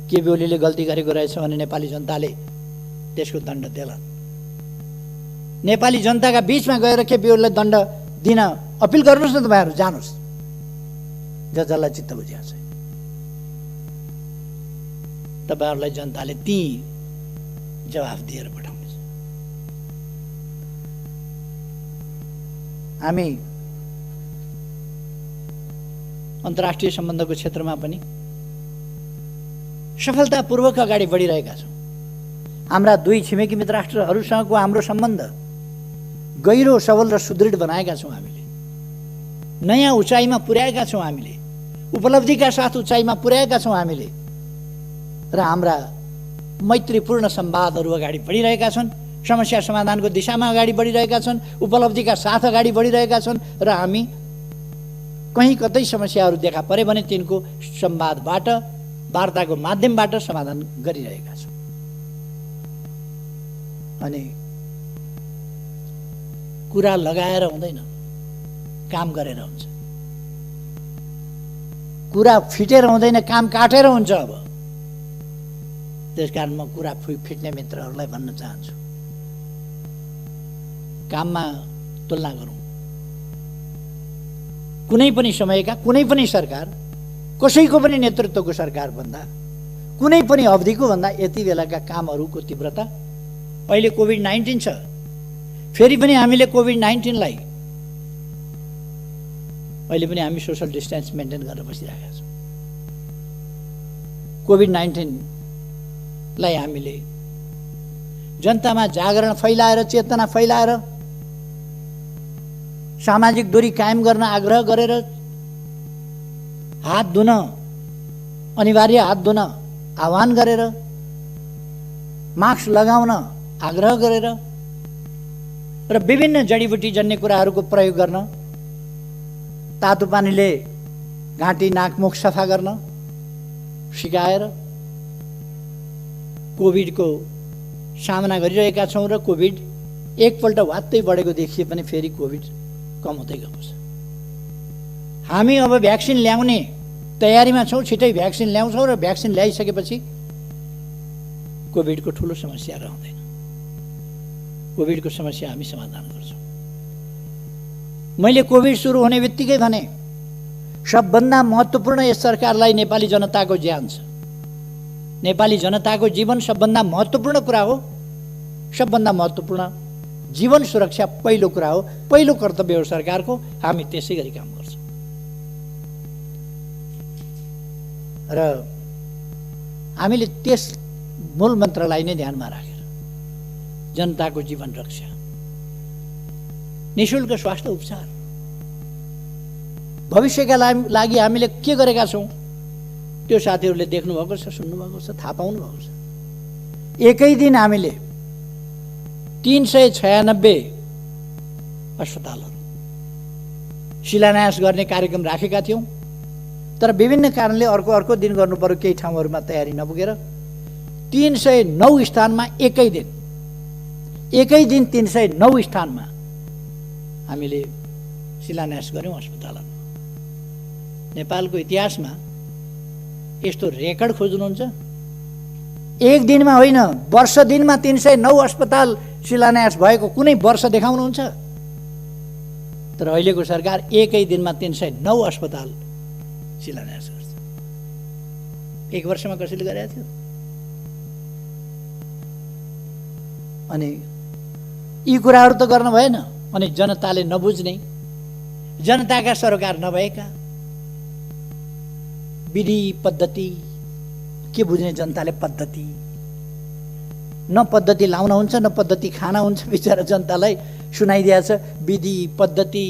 केपी ओलीले गल्ती गरेको रहेछ भने नेपाली जनताले त्यसको दण्ड देलान्। नेपाली जनताका बीचमा गएर केपी ओलीलाई दण्ड दिन अपिल गर्नुहोस् न। तपाईँहरू जानुहोस्, जसलाई चित्त बुझिया छ। तपाईँहरूलाई जनताले ती जवाफ दिएर पठाउनेछ। हामी अन्तर्राष्ट्रिय सम्बन्धको क्षेत्रमा पनि सफलतापूर्वक अगाडि बढिरहेका छौँ। हाम्रा दुई छिमेकी मित्र राष्ट्रहरूसँगको हाम्रो सम्बन्ध गहिरो, सबल र सुदृढ बनाएका छौँ। हामीले नयाँ उचाइमा पुर्याएका छौँ। हामीले उपलब्धिका साथ उचाइमा पुर्याएका छौँ। हामीले र हाम्रा मैत्रीपूर्ण संवादहरू अगाडि बढिरहेका छन्। समस्या समाधानको दिशामा अगाडि बढिरहेका छन्। उपलब्धिका साथ अगाडि बढिरहेका छन् र हामी कहीँ कतै समस्याहरू देखा परे भने तिनको संवादबाट, वार्ताको माध्यमबाट समाधान गरिरहेका छौँ। अनि कुरा लगाएर हुँदैन, काम गरेर हुन्छ। कुरा फिटेर हुँदैन, काम काटेर हुन्छ। अब त्यसकारण म कुरा फिट्ने मित्रहरूलाई भन्न चाहन्छु, काममा तुलना गरौँ। कुनै पनि समयका कुनै पनि सरकार, कसैको पनि नेतृत्वको सरकार भन्दा, कुनै पनि अवधिको भन्दा यति बेलाका कामहरूको तीव्रता। अहिले कोभिड-19 छ, फेरि पनि हामीले कोभिड-19लाई अहिले पनि हामी सोशल डिस्टेन्स मेन्टेन गरेर बसिरहेका छौँ। कोभिड-19लाई हामीले जनतामा जागरण फैलाएर, चेतना फैलाएर, सामाजिक दूरी कायम गर्न आग्रह गरेर, हात धुन, अनिवार्य हात धुन आह्वान गरेर, मास्क लगाउन आग्रह गरेर र विभिन्न जडीबुटी जन्य कुराहरूको प्रयोग गर्न, तातो पानीले घाँटी नाक मुख सफा गर्न सिकाएर कोभिडको सामना गरिरहेका छौँ। र कोभिड एकपल्ट वात्तै बढेको देखिए पनि फेरि कोभिड कम हुँदै गएको छ। हामी अब भ्याक्सिन ल्याउने तयारीमा छौँ। छिटै भ्याक्सिन ल्याउँछौँ र भ्याक्सिन ल्याइसकेपछि कोभिडको ठुलो समस्या रहँदैन। कोभिडको समस्या हामी समाधान गर्छौँ। मैले कोभिड सुरु हुने बित्तिकै भने सबभन्दा महत्त्वपूर्ण यस सरकारलाई नेपाली जनताको ज्यान छ। नेपाली जनताको जीवन सबभन्दा महत्त्वपूर्ण कुरा हो। सबभन्दा महत्त्वपूर्ण जीवन सुरक्षा पहिलो कुरा हो, पहिलो कर्तव्य हो सरकारको। हामी त्यसै गरी काम गर्छौँ। र हामीले त्यस मूल मन्त्रलाई नै ध्यानमा राखेर जनताको जीवन रक्षा, निःशुल्क स्वास्थ्य उपचार, भविष्यका लागि हामीले के गरेका छौँ त्यो साथीहरूले देख्नुभएको छ, सुन्नुभएको छ, थाहा पाउनुभएको छ। एकै दिन हामीले 396 अस्पतालहरू शिलान्यास गर्ने कार्यक्रम राखेका थियौँ, तर विभिन्न कारणले अर्को दिन गर्नु पर्यो, केही ठाउँहरूमा तयारी नपुगेर 309 स्थानमा एकै दिन 309 स्थानमा हामीले शिलान्यास गऱ्यौँ अस्पतालहरू। नेपालको इतिहासमा यस्तो रेकर्ड खोज्नुहुन्छ? एक दिनमा होइन, वर्ष दिनमा 309 अस्पताल शिलान्यास भएको कुनै वर्ष देखाउनुहुन्छ? तर अहिलेको सरकार एकै दिनमा 309 अस्पताल शिलान्यास गर्छ। एक वर्षमा कसैले गरेको थियो? अनि यी कुराहरू त गर्न भएन। अनि जनताले नबुझ्ने, जनताका सरकार नभएका विधि पद्धति के बुझ्ने जनताले? पद्धति न पद्धति लाउन हुन्छ न पद्धति खाना हुन्छ। बिचरा जनतालाई सुनाइदिएको छ विधि पद्धति।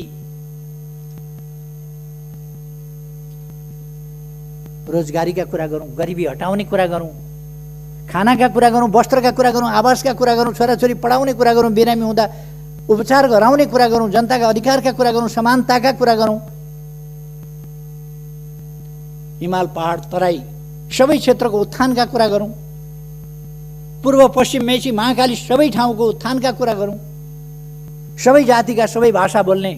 रोजगारीका कुरा गरौँ, गरिबी हटाउने कुरा गरौँ, खानाका कुरा गरौँ, वस्त्रका कुरा गरौँ, आवासका कुरा गरौँ, छोराछोरी पढाउने कुरा गरौँ, बिरामी हुँदा उपचार गराउने कुरा गरौँ, जनताका अधिकारका कुरा गरौँ, समानताका कुरा गरौँ, हिमाल पहाड तराई सबै क्षेत्रको उत्थानका कुरा गरौँ, पूर्व पश्चिम मेची महाकाली सबै ठाउँको उत्थानका कुरा गरौँ, सबै जातिका सबै भाषा बोल्ने,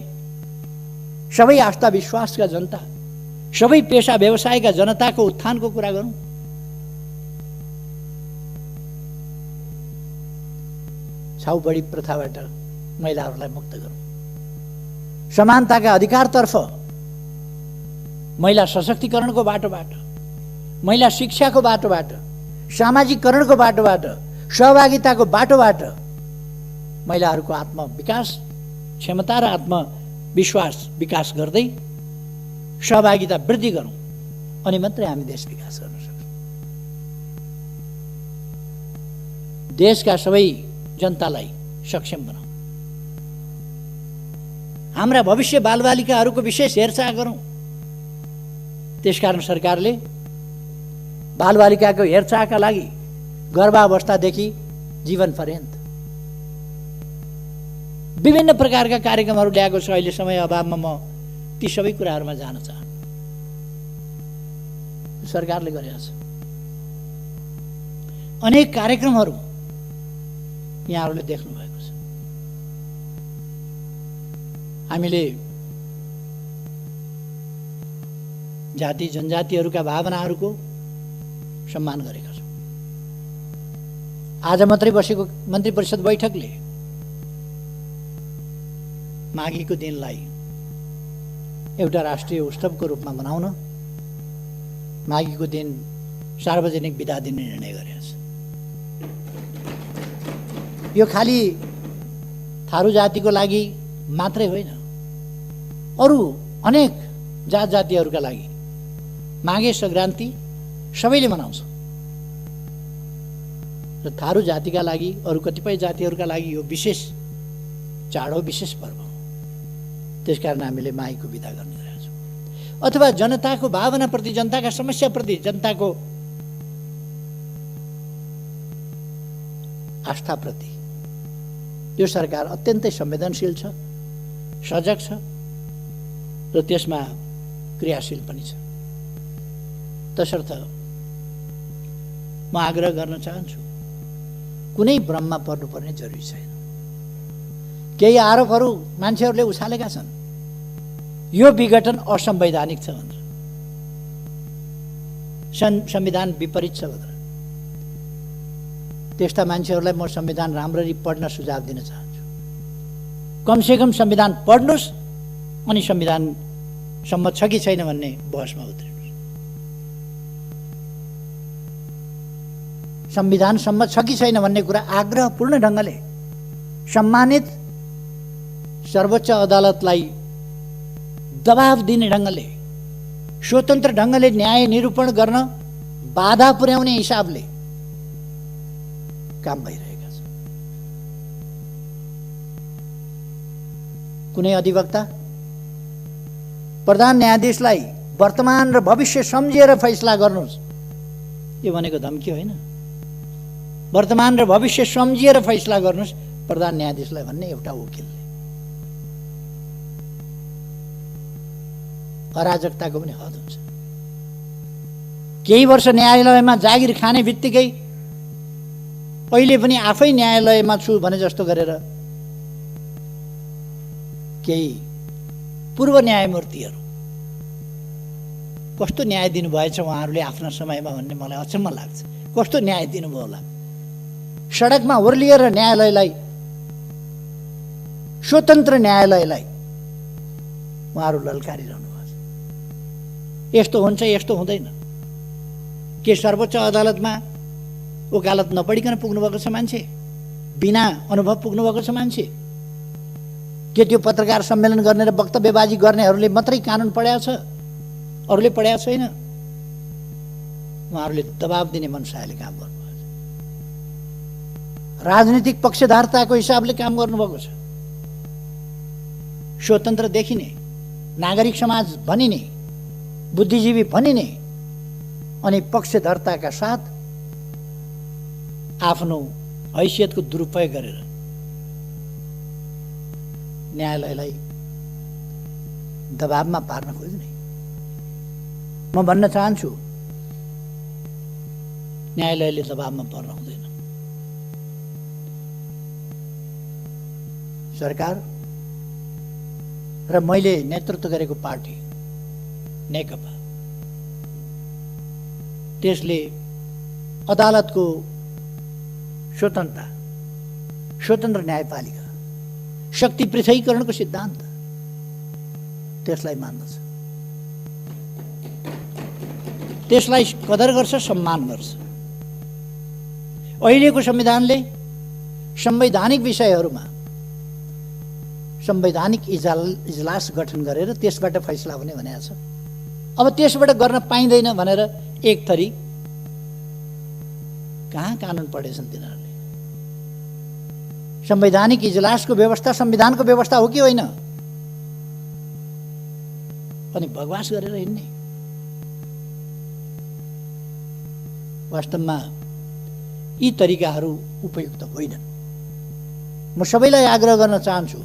सबै आस्था विश्वासका जनता, सबै पेशा व्यवसायका जनताको उत्थानको कुरा गरौँ। छाउबडी प्रथाबाट महिलाहरूलाई मुक्त गरौँ। समानताका अधिकारतर्फ महिला सशक्तिकरणको बाटोबाट, महिला शिक्षाको बाटोबाट, सामाजिकरणको बाटोबाट, सहभागिताको बाटोबाट महिलाहरूको आत्मविकास, क्षमता र आत्मविश्वास विकास गर्दै सहभागिता वृद्धि गरौँ। अनि मात्रै हामी देश विकास गर्न सक्छौँ। देशका सबै जनतालाई सक्षम बनाऊ। हाम्रा भविष्य बालबालिकाहरूको विशेष हेरचाह गरौँ। त्यसकारण सरकारले बालबालिकाको हेरचाहका लागि गर्भावस्थादेखि जीवन पर्यन्त विभिन्न प्रकारका कार्यक्रमहरू ल्याएको छ। अहिले समय अभावमा म ती सबै कुराहरूमा जान चाहन्छु। सरकारले गरेको छ अनेक कार्यक्रमहरू यहाँहरूले देख्नु भएको छ। हामीले जाति जनजातिहरूका भावनाहरूको सम्मान गरेका छौँ। आज मात्रै बसेको मन्त्री परिषद बैठकले माघीको दिनलाई एउटा राष्ट्रिय उत्सवको रूपमा मनाउन, माघीको दिन सार्वजनिक बिदा दिने निर्णय गरेको छ। यो खाली थारू जातिको लागि मात्रै होइन, अरू अनेक जात जातिहरूका लागि माघे सङ्क्रान्ति सबैले मनाउँछ। र थारू जातिका लागि, अरू कतिपय जातिहरूका लागि यो विशेष चाड हो, विशेष पर्व हो। त्यसकारण हामीले माघीको बिदा गर्ने गरेका छौँ। अथवा जनताको भावनाप्रति, जनताका समस्याप्रति, जनताको आस्थाप्रति यो सरकार अत्यन्तै संवेदनशील छ, सजग छ र त्यसमा क्रियाशील पनि छ। तसर्थ म आग्रह गर्न चाहन्छु, कुनै भ्रममा पर्नुपर्ने जरुरी छैन। केही आरोपहरू मान्छेहरूले उछालेका छन्, यो विघटन असंवैधानिक छ भनेर, संविधान विपरीत छ भनेर। त्यस्ता मान्छेहरूलाई म संविधान राम्ररी पढ्न सुझाव दिन चाहन्छु। कमसेकम संविधान पढ्नुहोस् अनि संविधान सम्मत छ कि छैन भन्ने बहसमा उत्रिनुहोस्। संविधान सम्मत छ कि छैन भन्ने कुरा आग्रहपूर्ण ढङ्गले सम्मानित सर्वोच्च अदालतलाई दबाव दिने ढङ्गले, स्वतन्त्र ढङ्गले न्याय निरूपण गर्न बाधा पुर्याउने हिसाबले काम भइरहेका छ। कुनै अधिवक्ता प्रधान न्यायाधीशलाई वर्तमान र भविष्य सम्झिएर फैसला गर्नुहोस्, यो भनेको धम्की होइन। वर्तमान र भविष्य सम्झिएर फैसला गर्नुहोस् प्रधान न्यायाधीशलाई भन्ने एउटा वकिलले। अराजकताको पनि हद हुन्छ। केही वर्ष न्यायालयमा जागिर खाने बित्तिकै अहिले पनि आफै न्यायालयमा छु भने जस्तो गरेर केही पूर्व न्यायमूर्तिहरू कस्तो न्याय दिनुभएछ उहाँहरूले आफ्ना समयमा भन्ने मलाई अचम्म लाग्छ। कस्तो न्याय दिनुभयो होला। सडकमा ओर्लिएर न्यायालयलाई, स्वतन्त्र न्यायालयलाई उहाँहरू ललकारिरहनु भएको छ। यस्तो हुन्छ, यस्तो हुँदैन। के सर्वोच्च अदालतमा वकालत नपढिकन पुग्नुभएको छ मान्छे? बिना अनुभव पुग्नुभएको छ मान्छे? के त्यो पत्रकार सम्मेलन गर्ने र वक्तव्यबाजी गर्नेहरूले मात्रै कानुन पढाएको छ, अरूले पढाएको छैन? उहाँहरूले दबाब दिने मनसायले काम गर्नुभएको छ। राजनीतिक पक्षधारताको हिसाबले काम गर्नुभएको छ। स्वतन्त्र देखिने, नागरिक समाज भनिने, बुद्धिजीवी भनिने अनि पक्षधर्ताका साथ आफ्नो हैसियतको दुरुपयोग गरेर न्यायालयलाई दबावमा पार्न खोज्ने। म भन्न चाहन्छु न्यायालयले दबावमा पर्न हुँदैन। सरकार र मैले नेतृत्व गरेको पार्टी नेकपा, त्यसले अदालतको स्वतन्त्रता, स्वतन्त्र न्यायपालिका, शक्ति पृथकीकरणको सिद्धान्त त्यसलाई मान्दछ, त्यसलाई कदर गर्छ, सम्मान गर्छ। अहिलेको संविधानले संवैधानिक विषयहरूमा संवैधानिक इजलास गठन गरेर त्यसबाट फैसला हुने भनेको छ। अब त्यसबाट गर्न पाइँदैन भनेर एक थरी कहाँ कानुन पढेछन् तिनीहरूले? संवैधानिक इजलासको व्यवस्था संविधानको व्यवस्था हो कि होइन? अनि बकवास गरेर हिँड्ने। वास्तवमा यी तरिकाहरू उपयुक्त होइनन्। म सबैलाई आग्रह गर्न चाहन्छु,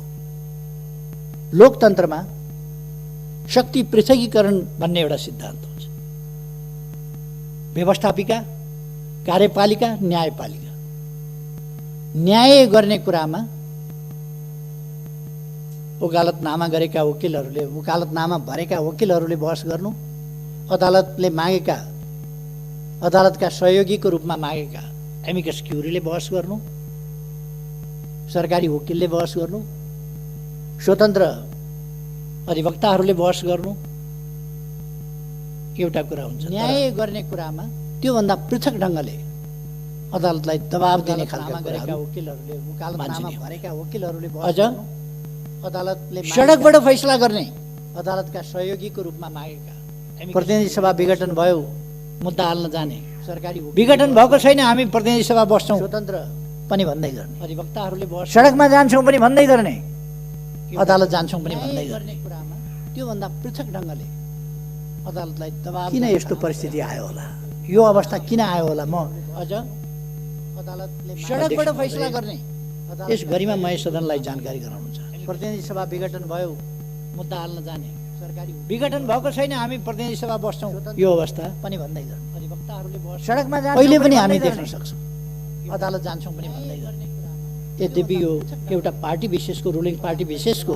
लोकतन्त्रमा शक्ति पृथकीकरण भन्ने एउटा सिद्धान्त हुन्छ। व्यवस्थापिका, कार्यपालिका, न्यायपालिका। न्याय गर्ने कुरामा वकालतनामा गरेका वकिलहरूले, वकालतनामा भरेका वकिलहरूले बहस गर्नु, अदालतले मागेका, अदालतका सहयोगीको रूपमा मागेका एमिकस क्युरीले बहस गर्नु, सरकारी वकिलले बहस गर्नु, स्वतन्त्र अधिवक्ताहरूले बहस गर्नु एउटा कुरा हुन्छ। न्याय गर्ने कुरामा त्योभन्दा पृथक ढङ्गले अदालतलाई दबाब दिने खालका गरेका वकिलहरूले, वकालतनामा भरेका वकिलहरूले अझ अदालतले सडकबाट फैसला गर्ने, अदालतका सहयोगीको रूपमा मागेका प्रतिनिधि सभा विघटन भयो, मुद्दा हाल्न जाने, सरकारी विघटन भएको छैन, हामी प्रतिनिधि सभा बस्छौँ स्वतन्त्र पनि भन्दै गर्ने, अधिवक्ताहरूले बहस सडकमा जान्छौँ पनि भन्दै गर्ने, अदालत जान्छौँ पनि भन्दै गर्ने कुरामा त्योभन्दा पृथक ढङ्गले अदालतलाई दबाब। किन यस्तो परिस्थिति आयो होला? यो अवस्था किन आयो होला? म अझ अदालतले सडकबाट फैसला गर्ने, यस गरिमा महेश सदनलाई जानकारी गराउनु छ। प्रतिनिधि सभा विघटन भयो, मुद्दा हाल्न जाने, सरकारी विघटन भएको छैन, हामी प्रतिनिधि सभा बस्छौँ, यो अवस्था पनि भन्दै गर्ने, अधिवक्ताहरूले बहस सडकमा जान्छौँ अहिले पनि हामी देख्न सक्छौँ, अदालत जान्छौँ पनि भन्दै गर्ने। यद्यपि यो एउटा पार्टी विशेषको, रुलिङ पार्टी विशेषको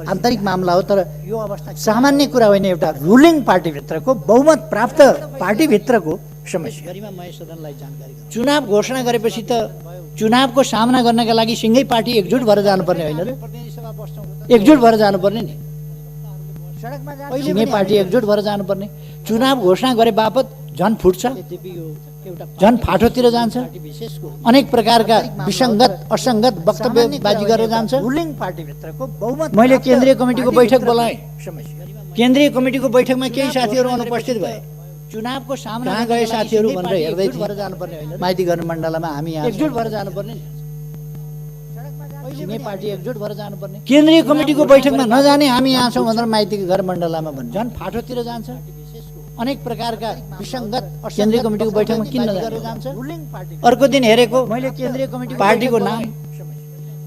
आन्तरिक मामला हो, तर यो अवस्था सामान्य कुरा होइन। एउटा रुलिङ पार्टीभित्रको, बहुमत प्राप्त पार्टीभित्रको समस्या। गरिमा महेश सदनलाई जानकारी गराउनु। चुनाव घोषणा गरेपछि त चुनावको सामना गर्नका लागि सिंगै पार्टी एकजुट भएर जानुपर्ने होइन र? एकजुट भएर जानुपर्ने नि, सिंगै पार्टी एकजुट भएर जानुपर्ने। चुनाव घोषणा गरे बापत झन फुट्छ, झन फाटोतिर जान्छ, अनेक प्रकारका विसङ्गत असङ्गत वक्तव्यबाजी गरेर जान्छ। रुलिङ पार्टीभित्रको बहुमत। मैले केन्द्रीय कमिटीको बैठक बोलाएँ। केन्द्रीय कमिटीको बैठकमा केही साथीहरू अनुपस्थित भए। चुनावको सामना कहाँ गए साथीहरू भनेर हेर्दै जानुपर्ने होइन? माइती गर्न मण्डलमा हामी यहाँ एकजुट भएर जानुपर्ने। तिनै पार्टी एकजुट भएर जानुपर्ने। केन्द्रीय कमिटीको बैठकमा नजाने हामी यहाँ छौँ भनेर माइतीको घर मण्डलामा भन्छ, झन् फाटोतिर जान्छ। अनेक प्रकारका विसङ्गत केन्द्रीय कमिटीको बैठकमा किन जान्छ? अर्को दिन हेरेको मैले केन्द्रीय कमिटी पार्टीको नाम,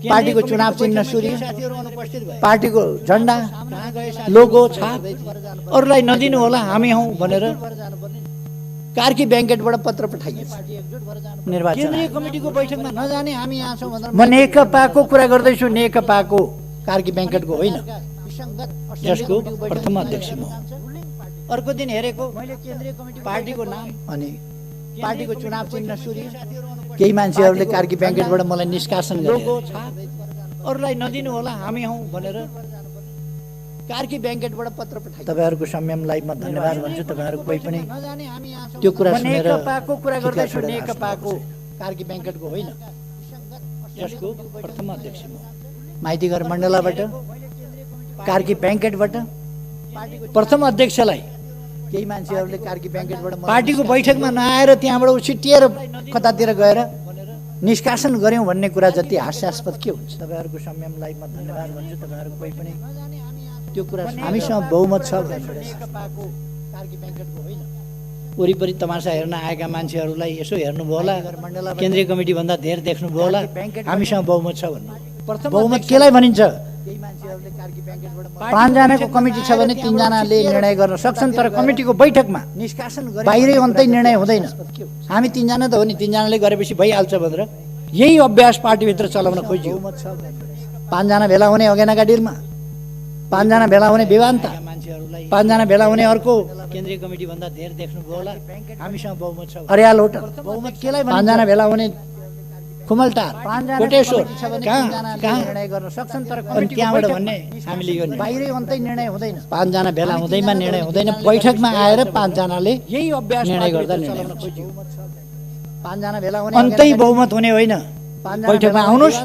पार्टीको चुनाव चिन्ह सूर्य, पार्टीको झण्डा, लोगो, छाप अरूलाई नदिनु होला हामी हौँ भनेर कार्की ब्याङ्केटबाट पत्र पठाइएछ। निर्वाचन केन्द्रीय कमिटीको बैठकमा नजाने हामी यहाँ छौँ भनेर म नेकपाको कुरा गर्दैछु, नेकपाको, कार्की ब्याङ्केटको होइन, जसको प्रथम अध्यक्ष म। अर्को दिन हेरेको मैले केन्द्रीय कमिटी पार्टीको नाम अनि पार्टीको चुनाव चिन्ह सूर्य, केही मान्छेहरूले कार्की ब्याङ्केटबाट मलाई निष्कासन गरे, अरूलाई नदिनु होला हामी हौँ भनेर कार्की ब्याङ्केटबाट पत्र पठाए। तपाईँहरूको संयमलाई म धन्यवाद भन्छु। तपाईँहरू कोही पनि त्यो कुरा सुनेर नेकपाको कुरा गर्दैछु, नेकपाको, कार्की ब्याङ्केटको होइन, जसको प्रथम अध्यक्ष म। माइती घर मण्डलाबाट, कार्की ब्याङ्केटबाट प्रथम अध्यक्षलाई केही मान्छेहरूले कार्की ब्याङ्केटबाट पार्टीको बैठकमा नआएर त्यहाँबाट उछिटिएर कतातिर गएर निष्कासन गऱ्यौँ भन्ने कुरा जति हास्यास्पद के हुन्छ। तपाईँहरूको संयमलाई म धन्यवाद भन्छु। तपाईँहरू कोही पनि त्यो कुरा हामीसँग बहुमत छ। वरिपरि तमासा हेर्न आएका मान्छेहरूलाई यसो हेर्नुभयो होला, केन्द्रीय कमिटी भन्दा धेर देख्नुभयो होला, हामीसँग बहुमत छ भन्नु। बहुमत केलाई भनिन्छ? 5 जनाको कमिटी छ भने 3 जनाले निर्णय गर्न सक्छन्, तर कमिटीको बैठकमा निष्कासन बाहिरै अन्तै निर्णय हुँदैन। हामी 3 जना त हो नि, 3 जनाले गरेपछि भइहाल्छ भनेर यही अभ्यास पार्टीभित्र चलाउन खोजियो। 5 जना भेला हुने अगेनाका डिलमा, 5 जना भेला हुने विवान्ता, 5 जना भेला हुने अर्को केन्द्रीय कमिटी भन्दा धेर देख्नुभयो होला, हामीसँग बहुमत छ। अर्याल होटल बहुमत केलाई 5 जना भेला हुने खुमलटार, कोटेश्वर कहाँ निर्णय गर्न सक्छन्, तर त्यहाँबाट भन्ने हामीले यो बाहिरै अन्तै निर्णय हुँदैन। 5 जना भेला हुँदैमा निर्णय हुँदैन, बैठकमा आएर 5 जनाले यही अभ्यास निर्णय गर्दा निर्णय हुन्छ। 5 जना भेला हुने अन्तै बहुमत हुने होइन। बैठकमा आउनुस्,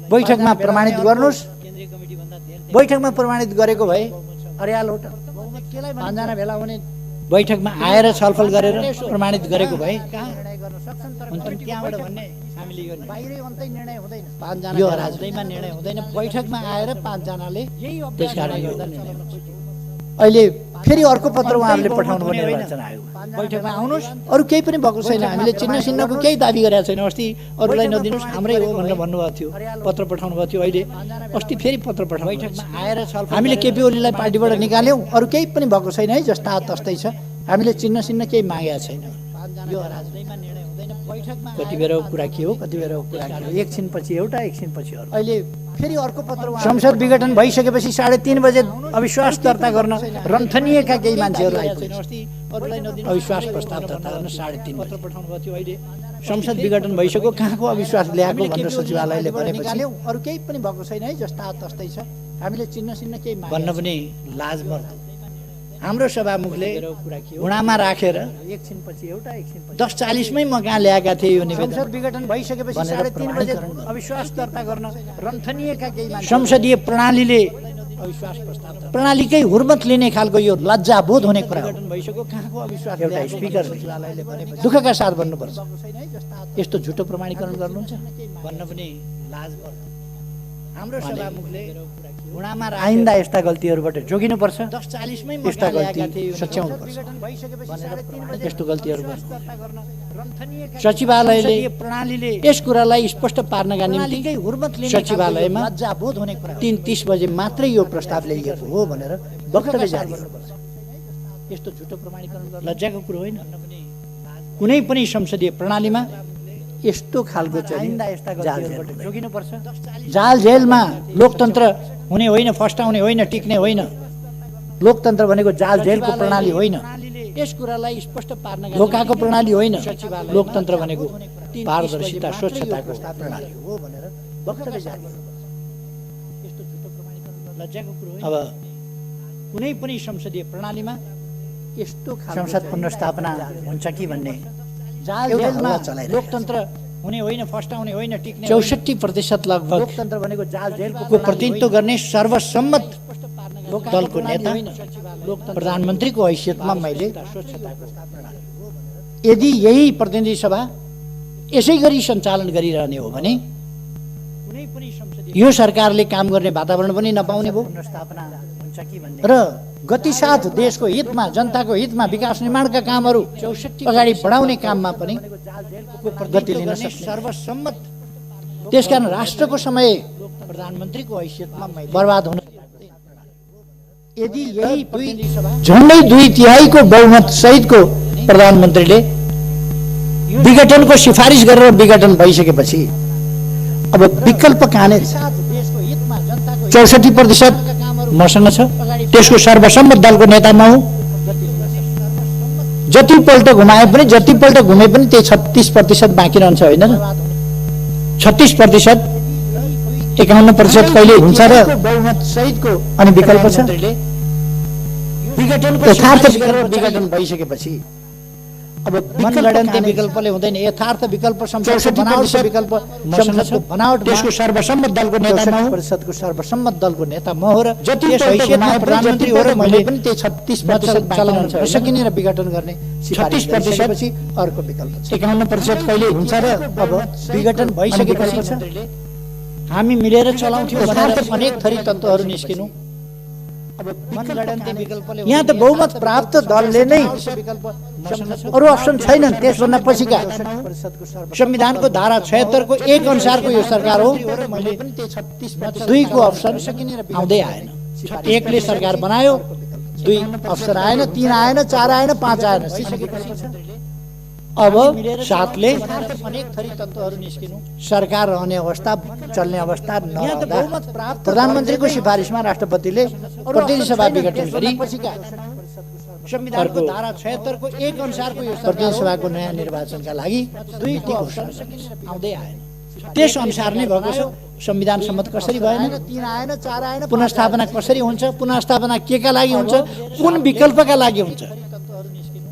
बैठकमा प्रमाणित गर्नुस्, बैठकमा प्रमाणित गरेको भए अर्याल होटल 5 जना भेला हुने बैठकमा आएर छलफल गरेर प्रमाणित गरेको भए त्यहाँबाट भन्ने हामीले यो बाहिरै अन्तै निर्णय हुँदैन। 5 जना यो राजनीतिमा निर्णय हुँदैन, बैठकमा आएर 5 जनाले त्यसकारण यो अहिले फेरि अर्को पत्र उहाँहरूले पठाउनु पर्ने निर्वाचन आयोग बैठकमा आउनुस्। अरू केही पनि भएको छैन, हामीले चिन्ह चिन्हको केही दाबी गरेका छैन। अस्ति अरूलाई नदिनुस् हाम्रै हो भनेर भन्नुभएको थियो, पत्र पठाउनु भएको थियो। अहिले अस्ति फेरि पत्र पठाउनु बैठकमा आएर हामीले केपी ओलीलाई पार्टीबाट निकाल्यौँ, अरू केही पनि भएको छैन है, जस्ता तस्तै छ। हामीले चिन्ह चिन्ह केही मागेका छैन। यो राजनीतिमा निर्णय हुँदैन, बैठकमा कति बेरको कुरा के हो, कति बेरको कुरा के हो, एकछिनपछि एउटा एकछिनपछि अर्को। अहिले फेरि अर्को पत्र संसद विघटन भइसकेपछि 3:30 बजे अविश्वास दर्ता गर्न रन्थनिएका केही मान्छेहरू आइपुगे। अविश्वास प्रस्ताव दर्ता गर्न 3:30 पत्र पठाउनु भएको थियो। अहिले संसद विघटन भइसक्यो, कहाँको अविश्वास ल्याएको भनेर सचिवालयले भनेपछि अरू केही पनि भएको छैन है, जस्ता तस्तै छ। हामीले चिन्ह चिन्ह केही भन्न पनि लाज मर्दो। हाम्रो सभामुखले घुँडामा राखेर एकछिनपछि एउटा एकछिनपछि 10:40मै म कहाँ ल्याएका थिएँ यो निवेदन। संसद विघटन भइसकेपछि 3:30 बजे अविश्वास दर्ता गर्न रन्थनिएका केही मान्छे संसदीय प्रणालीले अविश्वास प्रस्ताव प्रणालीकै हुर्मत लिने खालको यो लज्जाबोध हुने कुरा भइसक्यो। कहाँको अविश्वास एउटा स्पिकरले दुःखका साथ भन्नुपर्छ। यस्तो झुटो प्रमाणीकरण गर्नुहुन्छ भन्न पनि लाज पर्छ। हाम्रो सभामुखले घुँडामा आइन्दा यस्ता गल्तीहरूबाट जोगिनुपर्छ। 10:40मै यस्ता गल्ती सच्याउनुपर्छ। यस्तो गल्तीहरू सचिवालयले प्रणालीले यस कुरालाई स्पष्ट पार्नका निम्ति सचिवालयमा 3:30 बजे मात्रै यो प्रस्ताव ल्याइएको हो भनेर वक्तव्य जारी गर्नुपर्छ। यस्तो झुटो प्रमाणीकरण लज्जाको कुरो होइन। कुनै पनि संसदीय प्रणालीमा यस्तो खालको चाहिँ जोगिनुपर्छ। जाल जेलमा लोकतन्त्र हुने होइन, फस्टाउने होइन, टिक्ने होइन। लोकतन्त्र भनेको जाल जेलको प्रणाली होइन, यस कुरालाई स्पष्ट पार्न धोकाको प्रणाली होइन। लोकतन्त्र भनेको पारदर्शिता स्वच्छताको प्रणाली हो भनेर वक्तव्य जारी गर्नुपर्छ। यस्तो झुटो प्रमाणीकरण लज्जाको कुरो होइन। अब कुनै पनि संसदीय प्रणालीमा यस्तो संसद पुनर्स्थापना हुन्छ कि भन्ने जाल जेलमा लोकतन्त्र हुने होइन, फस्टाउने होइन, टिक्ने 64% लगभग लोकतन्त्र भनेको जाल जेलको प्रतिनिधित्व गर्ने सर्वसम्मत दलको नेता प्रधानमन्त्रीको हैसियतमा मैले यदि यही प्रतिनिधि सभा यसै गरी सञ्चालन गरिरहने हो भने यो सरकारले काम गर्ने वातावरण पनि नपाउने भयो र गतिसाथ देशको हितमा, जनताको हितमा विकास निर्माणका कामहरू अगाडि बढाउने काममा पनि गति लिन सक्ने सर्वसम्मत। त्यसकारण राष्ट्रको समय प्रधानमन्त्रीको हैसियतमा बर्बाद हुन यदि यही झन्डै 2/3 बहुमत सहितको प्रधानमन्त्रीले विघटनको सिफारिस गरेर विघटन भइसकेपछि अब विकल्प कहाँनिर? 64% मसँग छ, त्यसको सर्वसम्मत दलको नेता म हुँ। जतिपल्ट घुमाए पनि, जतिपल्ट घुमे पनि त्यही 36% बाँकी रहन्छ, होइन र? 36%, 51% कहिले हुन्छ र बहुमत सहितको अनि विकल्प छ। यथार्थ विघटन भइसकेपछि अब लडन्ती विकल्पले हुँदैन। यथार्थ विकल्प बनावट विकल्प बनावट त्यसको सर्वसम्मत दलको नेता म हुँ। परिषदको सर्वसम्मत दलको नेता म हो र जति हैसियतमा प्रधानमन्त्री हो र मैले पनि त्यही 36% चलाउन सकिने र विघटन गर्ने 36% अर्को विकल्प छ। 51% कहिले हुन्छ र अब विघटन भइसकेपछि हामी मिलेर चलाउँथ्यौँ भनेर अनेक थरी तत्त्वहरू निस्किनु। यहाँ त बहुमत प्राप्त दलले नै अरू अप्सन छैनन्। त्यसभन्दा पछिका संविधानको धारा 76 को 1 अनुसारको यो सरकार हो। 2 को अप्सन आउँदै आएन। 1 ले सरकार बनायो, 2 अप्सन आएन, 3 आएन, 4 आएन, 5 आएन। अब 7 ले अनेक थरी तत्त्वहरू निस्किनु। सरकार रहने अवस्था, चल्ने अवस्था नरहँदा प्रधानमन्त्रीको सिफारिसमा राष्ट्रपतिले प्रतिनिधि सभा विघटन गरी संविधानको धारा 76 को 1 अनुसारको यो प्रतिनिधि सभाको नयाँ निर्वाचनका लागि 2 को आउँदै आएन। त्यस अनुसार नै भएको छ। संविधान सम्मत कसरी भएन, 3 आएन, 4 आएन, पुनर्स्थापना कसरी हुन्छ, पुनर्स्थापना केका लागि हुन्छ, कुन विकल्पका लागि हुन्छ,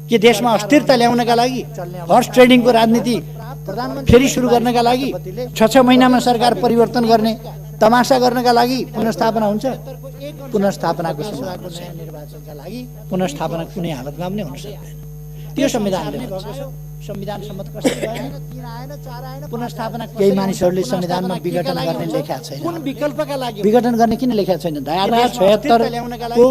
के देशमा अस्थिरता ल्याउनका लागि, हर्स ट्रेडिङको राजनीति फेरि सुरु गर्नका लागि, 6 महिनामा सरकार परिवर्तन गर्ने तमासा गर्नका लागि पुनर्स्थापना हुन्छ? पुनर्स्थापनाको निर्वाचनका लागि पुनर्स्थापना कुनै हालतमा पनि हुन सक्दैन। त्यो संविधानले संविधान सम्मत कसरी भएन, 3 आएन, 4 आएन, पुनर्स्थापना केही मानिसहरूले संविधानमा विघटन गर्ने लेखेका छैन। कुन विकल्पका लागि विघटन गर्ने किन लेखेका छैन? धारा 76 को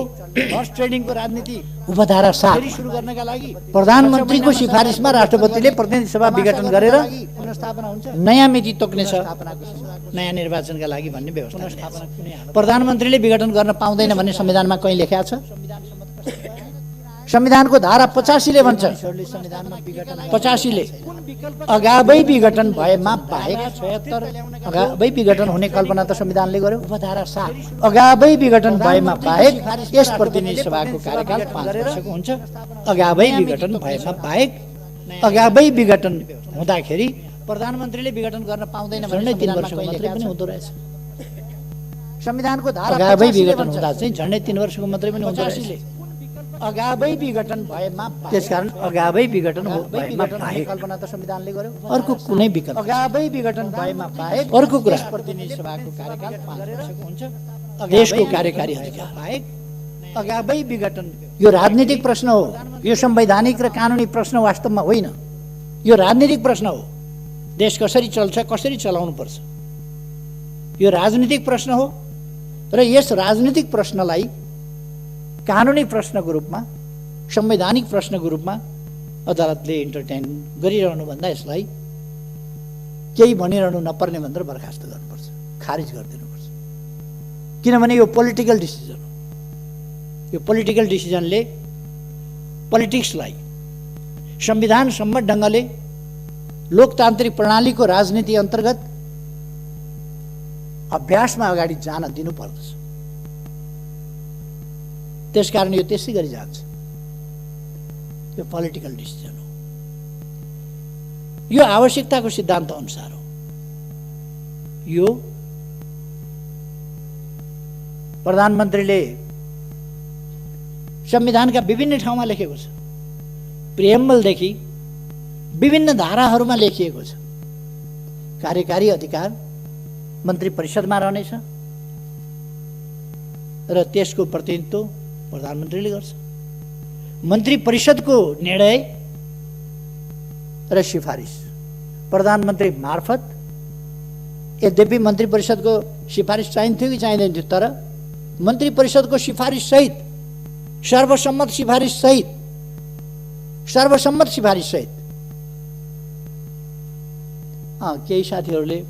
हर्स ट्रेडिङको राजनीति उपधारा 7 सुरु गर्नका लागि प्रधानमन्त्रीको सिफारिसमा राष्ट्रपतिले प्रतिनिधि सभा विघटन गरेर पुनर्स्थापना हुन्छ, नयाँ मिति तोक्नेछ नयाँ निर्वाचनका लागि भन्ने व्यवस्था। प्रधानमन्त्रीले विघटन गर्न पाउँदैन भन्ने संविधानमा कहीँ लेखेको छ? संविधानको धारा 85 ले भन्छ, 85 ले अगावै विघटन भएमा बाहेक, अगावै विघटन हुने कल्पना त संविधानले गर्यो। उपधारा 7 अगावै विघटन भएमा बाहेक यस प्रतिनिधि सभाको कार्यकाल 5 वर्षको हुन्छ। अगावै विघटन भएमा बाहेक, अगावै विघटन हुँदाखेरि प्रधानमन्त्रीले विघटन गर्न पाउँदैन भन्ने 3 वर्षको मात्रै पनि हुँदो रहेछ। संविधानको धारा अगावै विघटन हुँदा चाहिँ झन्डै 3 वर्षको मात्रै पनि हुँदो रहेछ। अगावै विघटन भएमा, त्यसकारण अगावै विघटन भएमा बाहेक कल्पना त संविधानले गर्यो। अर्को कुनै विकल्प अगावै विघटन भएमा बाहेक अर्को कुरा प्रतिनिधि सभाको कार्यकाल 5 वर्षको हुन्छ। देशको कार्यकारी अधिकार बाहेक अगावै विघटन यो राजनीतिक प्रश्न हो। यो संवैधानिक र कानुनी प्रश्न वास्तवमा होइन, यो राजनीतिक प्रश्न हो। देश कसरी चल्छ, कसरी चलाउनु पर्छ, यो राजनीतिक प्रश्न हो। र यस राजनीतिक प्रश्नलाई कानुनी प्रश्नको रूपमा, संवैधानिक प्रश्नको रूपमा अदालतले इन्टरटेन गरिरहनु भन्दा यसलाई केही भनिरहनु नपर्ने भनेर बर्खास्त गर्नुपर्छ, खारिज गरिदिनुपर्छ। किनभने यो पोलिटिकल डिसिजन हो। यो पोलिटिकल डिसिजनले पोलिटिक्सलाई संविधान सम्मत ढङ्गले लोकतान्त्रिक प्रणालीको राजनीति अन्तर्गत अभ्यासमा अगाडि जान दिनुपर्दछ। त्यसकारण यो त्यसै गरी जान्छ। यो पोलिटिकल डिसिजन हो। यो आवश्यकताको सिद्धान्त अनुसार हो। यो प्रधानमन्त्रीले संविधानका विभिन्न ठाउँमा लेखेको छ। प्रिएम्बलदेखि विभिन्न धाराहरूमा लेखिएको छ। कार्यकारी अधिकार मन्त्री परिषदमा रहनेछ र त्यसको प्रतिनिधित्व प्रधानमन्त्रीले गर्छ। मन्त्री परिषदको निर्णय र सिफारिस प्रधानमन्त्री मार्फत यद्यपि मन्त्री परिषदको सिफारिस चाहिन्थ्यो कि चाहिँदैन थियो, तर मन्त्री परिषदको सिफारिस सहित, सर्वसम्मत सिफारिस सहित केही साथीहरूले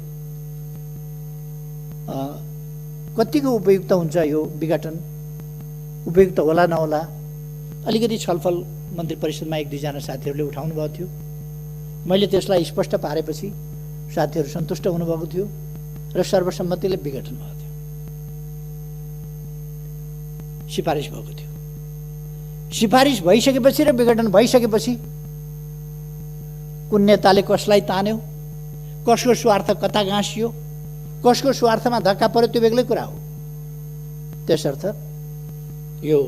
कतिको उपयुक्त हुन्छ यो विघटन, उपयुक्त होला नहोला, अलिकति छलफल मन्त्री परिषदमा एक दुईजना साथीहरूले उठाउनु भएको थियो। मैले त्यसलाई स्पष्ट पारेपछि साथीहरू सन्तुष्ट हुनुभएको थियो र सर्वसम्मतिले विघटन भएको थियो, सिफारिस भएको थियो। सिफारिस भइसकेपछि र विघटन भइसकेपछि कुन नेताले कसलाई तान्यो, कसको स्वार्थ कता गाँसियो, कसको स्वार्थमा धक्का पर्यो, त्यो बेग्लै कुरा हो। त्यसर्थ यो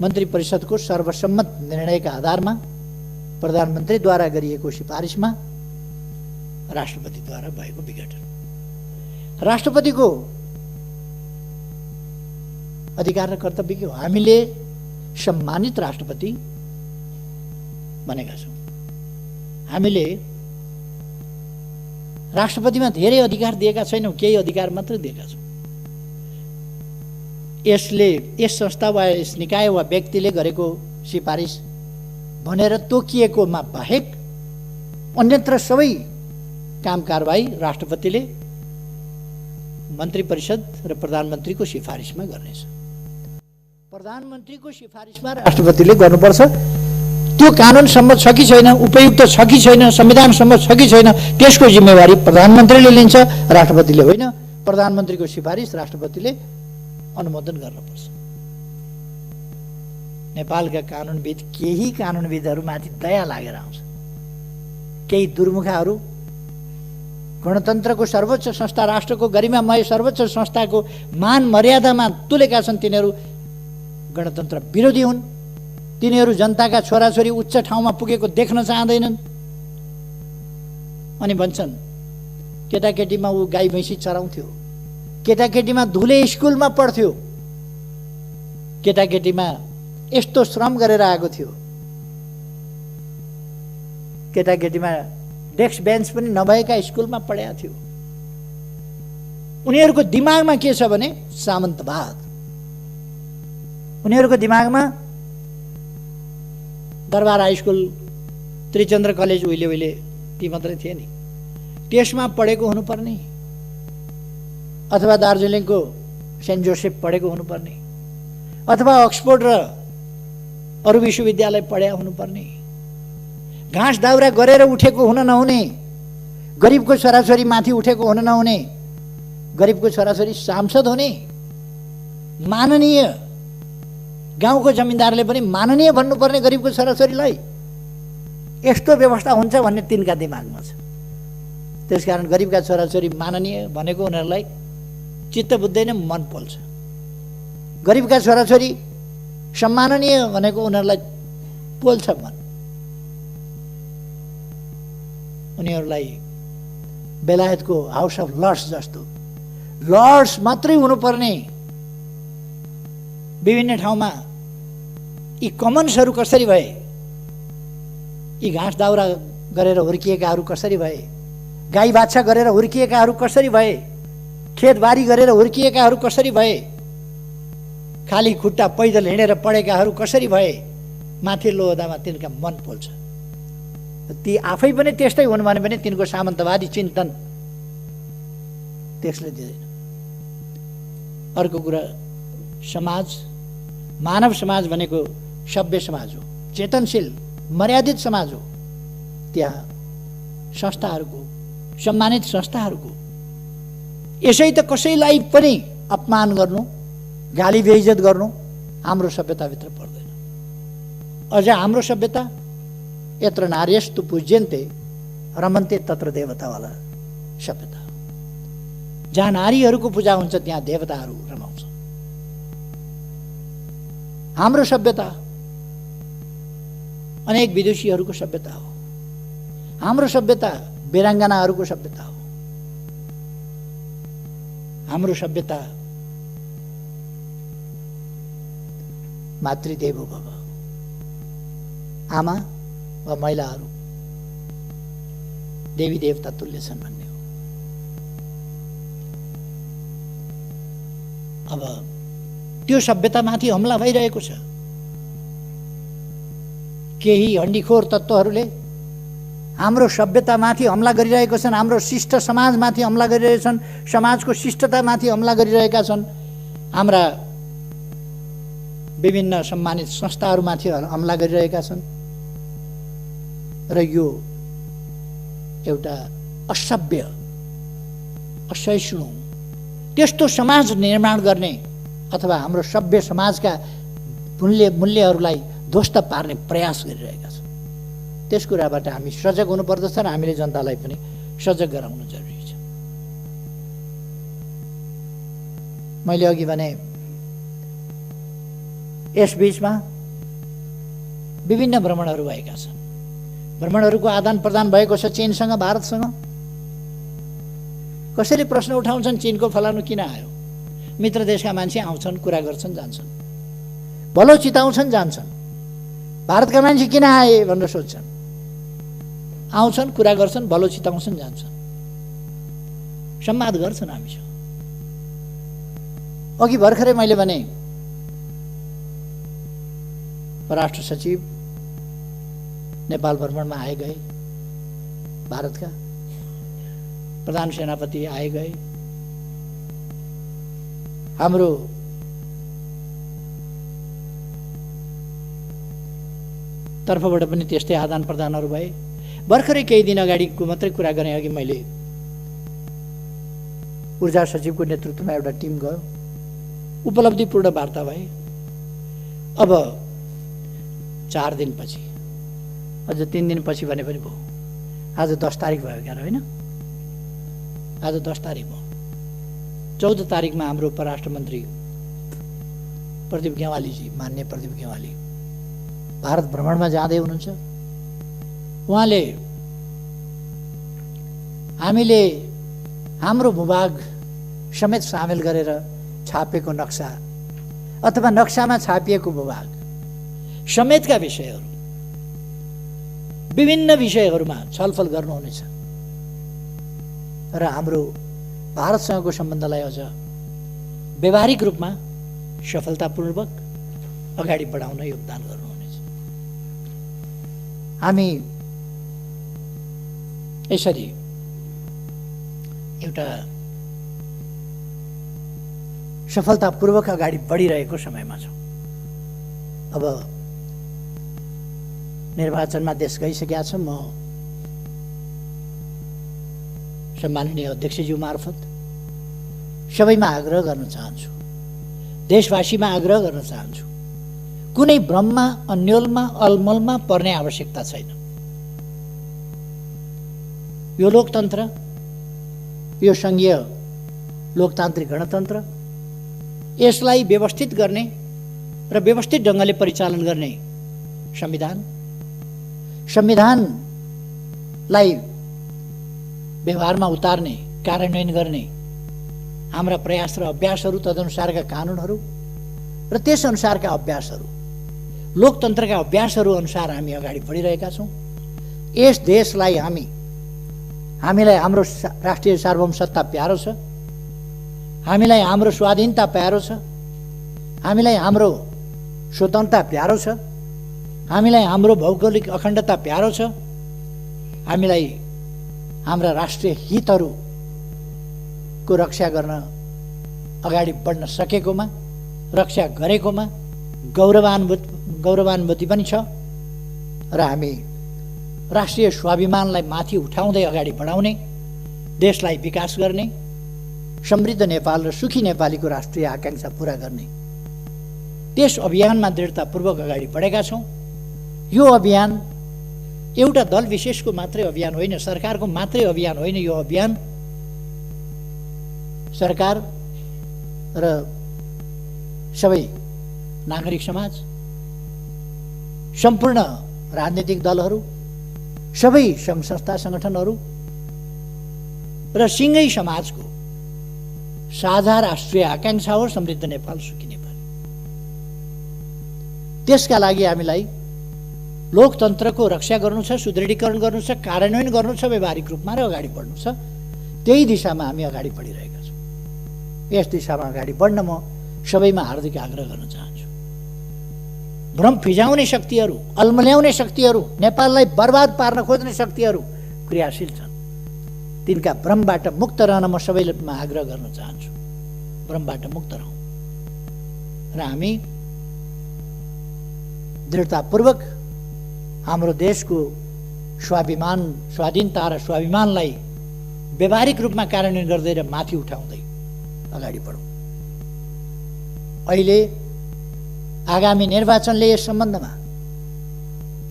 मन्त्री परिषदको सर्वसम्मत निर्णयका आधारमा प्रधानमन्त्रीद्वारा गरिएको सिफारिसमा राष्ट्रपतिद्वारा भएको विघटन, राष्ट्रपतिको अधिकार र कर्तव्य के हो? हामीले सम्मानित राष्ट्रपति बनेका छौँ। हामीले राष्ट्रपतिमा धेरै अधिकार दिएका छैनौँ, केही अधिकार मात्र दिएका छौँ। यस संस्था वा यस निकाय वा व्यक्तिले गरेको सिफारिस भनेर तोकिएकोमा बाहेक अन्यत्र सबै काम कारबाही राष्ट्रपतिले मन्त्री परिषद र प्रधानमन्त्रीको सिफारिसमा गर्नेछ। प्रधानमन्त्रीको सिफारिसमा राष्ट्रपतिले गर्नुपर्छ। त्यो कानुन सम्मत छ कि छैन, उपयुक्त छ कि छैन, संविधान सम्मत छ कि छैन, त्यसको जिम्मेवारी प्रधानमन्त्रीले लिन्छ, राष्ट्रपतिले होइन। प्रधानमन्त्रीको सिफारिस राष्ट्रपतिले अनुमोदन गर्नुपर्छ। नेपालका कानुनविद, केही कानुनविदहरूमाथि दया लागेर आउँछ। केही दुर्मुखाहरू गणतन्त्रको सर्वोच्च संस्था, राष्ट्रको गरिमामय सर्वोच्च संस्थाको मान मर्यादामा तुलेका छन्। तिनीहरू गणतन्त्र विरोधी हुन्। तिनीहरू जनताका छोराछोरी उच्च ठाउँमा पुगेको देख्न चाहँदैनन् अनि भन्छन् केटाकेटीमा ऊ गाई भैँसी चराउँथ्यो, केटाकेटीमा धुले स्कुलमा पढ्थ्यो, केटाकेटीमा यस्तो श्रम गरेर आएको थियो, केटाकेटीमा डेस्क बेन्च पनि नभएका स्कुलमा पढेका थियो। उनीहरूको दिमागमा के छ भने सामन्तवाद। उनीहरूको दिमागमा दरबार हाई स्कुल, त्रिचन्द्र कलेज उहिले ती मात्रै थिए नि, त्यसमा पढेको हुनुपर्ने, अथवा दार्जिलिङको सेन्ट जोसेफ पढेको हुनुपर्ने, अथवा अक्सफोर्ड र अरू विश्वविद्यालय पढेका हुनुपर्ने, घाँस दाउरा गरेर उठेको हुन नहुने, गरिबको छोराछोरी माथि उठेको हुन नहुने, गरिबको छोराछोरी सांसद हुने, माननीय, गाउँको जमिनदारले पनि माननीय भन्नुपर्ने गरिबको छोराछोरीलाई। यस्तो व्यवस्था हुन्छ भन्ने तिनका दिमागमा छ। त्यसकारण गरिबका छोराछोरी माननीय भनेको उनीहरूलाई चित्त बुझ्दैन, मन पोल्छ। गरिबका छोराछोरी सम्माननीय भनेको उनीहरूलाई पोल्छ मन। उनीहरूलाई बेलायतको हाउस अफ लर्ड्स जस्तो लर्ड्स मात्रै हुनुपर्ने विभिन्न ठाउँमा यी कमन्सहरू कसरी भए, यी घाँस दाउरा गरेर हुर्किएकाहरू कसरी भए, गाई बाछा गरेर हुर्किएकाहरू कसरी भए, खेतबारी गरेर हुर्किएकाहरू कसरी भए, खाली खुट्टा पैदल हिँडेर पढेकाहरू कसरी भए, माथिल्लो ओहदामा तिनका मन पोल्छ। ती आफै पनि त्यस्तै हुन् भने पनि तिनको सामन्तवादी चिन्तन त्यसले दिँदैन। अर्को कुरा, समाज, मानव समाज भनेको सभ्य समाज हो, चेतनशील मर्यादित समाज हो। त्यहाँ संस्थाहरूको, सम्मानित संस्थाहरूको, यसै त कसैलाई पनि अपमान गर्नु, गाली बेइज्जत गर्नु हाम्रो सभ्यताभित्र पर्दैन। अझ हाम्रो सभ्यता यत्र नार्यस्तु पूज्यन्ते रमन्ते तत्र देवतावाला सभ्यता हो। जहाँ नारीहरूको पूजा हुन्छ त्यहाँ देवताहरू रमाउँछ। हाम्रो सभ्यता अनेक विदुषीहरूको सभ्यता हो। हाम्रो सभ्यता वीराङ्गनाहरूको सभ्यता हो। हाम्रो सभ्यता मातृदेवो भव, आमा वा महिलाहरू देवी देवता तुल्य छन् भन्ने हो। अब त्यो सभ्यतामाथि हमला भइरहेको छ। केही हण्डीखोर तत्त्वहरूले हाम्रो सभ्यतामाथि हमला गरिरहेका छन्, हाम्रो शिष्ट समाजमाथि हमला गरिरहेछन्, समाजको शिष्टतामाथि हमला गरिरहेका छन्, हाम्रा विभिन्न सम्मानित संस्थाहरूमाथि हमला गरिरहेका छन्। र यो एउटा असभ्य, असहिष्णु त्यस्तो समाज निर्माण गर्ने अथवा हाम्रो सभ्य समाजका मूल्यहरूलाई ध्वस्त पार्ने प्रयास गरिरहेका छन्। त्यस कुराबाट हामी सजग हुनुपर्दछ र हामीले जनतालाई पनि सजग गराउनु जरुरी छ। मैले अघि भने यस बीचमा विभिन्न भ्रमणहरू भएका छन्। भ्रमणहरूको आदान प्रदान भएको छ चीनसँग, भारतसँग। कसैले प्रश्न उठाउँछन् चीनको फलानु किन आयो? मित्र देशका मान्छे आउँछन्, कुरा गर्छन्, जान्छन्, भलो चिताउँछन्, जान्छन्। भारतका मान्छे किन आए भनेर सोध्छन्, आउँछन्, कुरा गर्छन्, भलो चिताउँछन्, जान्छन्, संवाद गर्छन् हामीसँग। अघि भर्खरै मैले भने परराष्ट्र सचिव नेपाल भ्रमणमा आए गए, भारतका प्रधान सेनापति आए गए, हाम्रो तर्फबाट पनि त्यस्तै आदान प्रदानहरू भए। भर्खरै केही दिन अगाडिको मात्रै कुरा गरेँ। अघि मैले ऊर्जा सचिवको नेतृत्वमा एउटा टिम गयो, उपलब्धिपूर्ण वार्ता भए। अब 4 दिनपछि, अझ 3 दिनपछि भने पनि भयो। आज 10 तारिक भयो क्या होइन? आज 10 तारिक भयो। 14 तारिकमा हाम्रो परराष्ट्र मन्त्री प्रदीप गेवालीजी, माननीय प्रदीप गेवाली भारत भ्रमणमा जाँदै हुनुहुन्छ। उहाँले हामीले हाम्रो भूभाग समेत सामेल गरेर छापेको नक्सा अथवा नक्सामा छापिएको भूभाग समेतका विषयहरू, विभिन्न विषयहरूमा छलफल गर्नुहुनेछ र हाम्रो भारतसँगको सम्बन्धलाई अझ व्यावहारिक रूपमा सफलतापूर्वक अगाडि बढाउन योगदान गर्नुहुनेछ। हामी यसरी एउटा सफलतापूर्वक अगाडि बढिरहेको समयमा छौँ। अब निर्वाचनमा देश गइसकेका छ। म सम्माननीय अध्यक्षज्यू मार्फत सबैमा आग्रह गर्न चाहन्छु, देशवासीमा आग्रह गर्न चाहन्छु, कुनै भ्रममा, अन्योलमा, अलमलमा पर्ने आवश्यकता छैन। यो लोकतन्त्र, यो सङ्घीय लोकतान्त्रिक गणतन्त्र, यसलाई व्यवस्थित गर्ने र व्यवस्थित ढङ्गले परिचालन गर्ने संविधानलाई व्यवहारमा उतार्ने, कार्यान्वयन गर्ने हाम्रा प्रयास र अभ्यासहरू, तदनुसारका कानुनहरू र त्यसअनुसारका अभ्यासहरू, लोकतन्त्रका अभ्यासहरू अनुसार हामी अगाडि बढिरहेका छौँ। यस देशलाई हामीलाई हाम्रो राष्ट्रिय सार्वभौमसत्ता प्यारो छ, हामीलाई हाम्रो स्वाधीनता प्यारो छ, हामीलाई हाम्रो स्वतन्त्रता प्यारो छ, हामीलाई हाम्रो भौगोलिक अखण्डता प्यारो छ, हामीलाई हाम्रा राष्ट्रिय हितहरूको रक्षा गर्न अगाडि बढ्न सकेकोमा, रक्षा गरेकोमा गौरवान्वित पनि छ र हामी राष्ट्रिय स्वाभिमानलाई माथि उठाउँदै अगाडि बढाउने, देशलाई विकास गर्ने, समृद्ध नेपाल र सुखी नेपालीको राष्ट्रिय आकांक्षा पूरा गर्ने त्यस अभियानमा दृढतापूर्वक अगाडि बढेका छौँ। यो अभियान एउटा दल विशेषको मात्रै अभियान होइन, सरकारको मात्रै अभियान होइन। यो अभियान सरकार र सबै नागरिक समाज, सम्पूर्ण राजनीतिक दलहरू, सबै सङ्घ संस्था सङ्गठनहरू र सिङ्गै समाजको साझा राष्ट्रिय आकांक्षा हो समृद्ध नेपाल, सुखी नेपाल। त्यसका लागि हामीलाई लोकतन्त्रको रक्षा गर्नु छ, सुदृढीकरण गर्नु छ, कार्यान्वयन गर्नु छ व्यावहारिक रूपमा र अगाडि बढ्नु छ। त्यही दिशामा हामी अगाडि बढिरहेका छौँ। यस दिशामा अगाडि बढ्न म सबैमा हार्दिक आग्रह गर्न चाहन्छु। भ्रम फिजाउने शक्तिहरू, अल्मल्याउने शक्तिहरू, नेपाललाई बर्बाद पार्न खोज्ने शक्तिहरू क्रियाशील छन्। तिनका भ्रमबाट मुक्त रहन म सबैमा आग्रह गर्न चाहन्छु। भ्रमबाट मुक्त रहौँ र हामी दृढतापूर्वक हाम्रो देशको स्वाभिमान, स्वाधीनता र स्वाभिमानलाई व्यावहारिक रूपमा कार्यान्वयन गर्दै र माथि उठाउँदै अगाडि बढौँ। अहिले आगामी निर्वाचनले यस सम्बन्धमा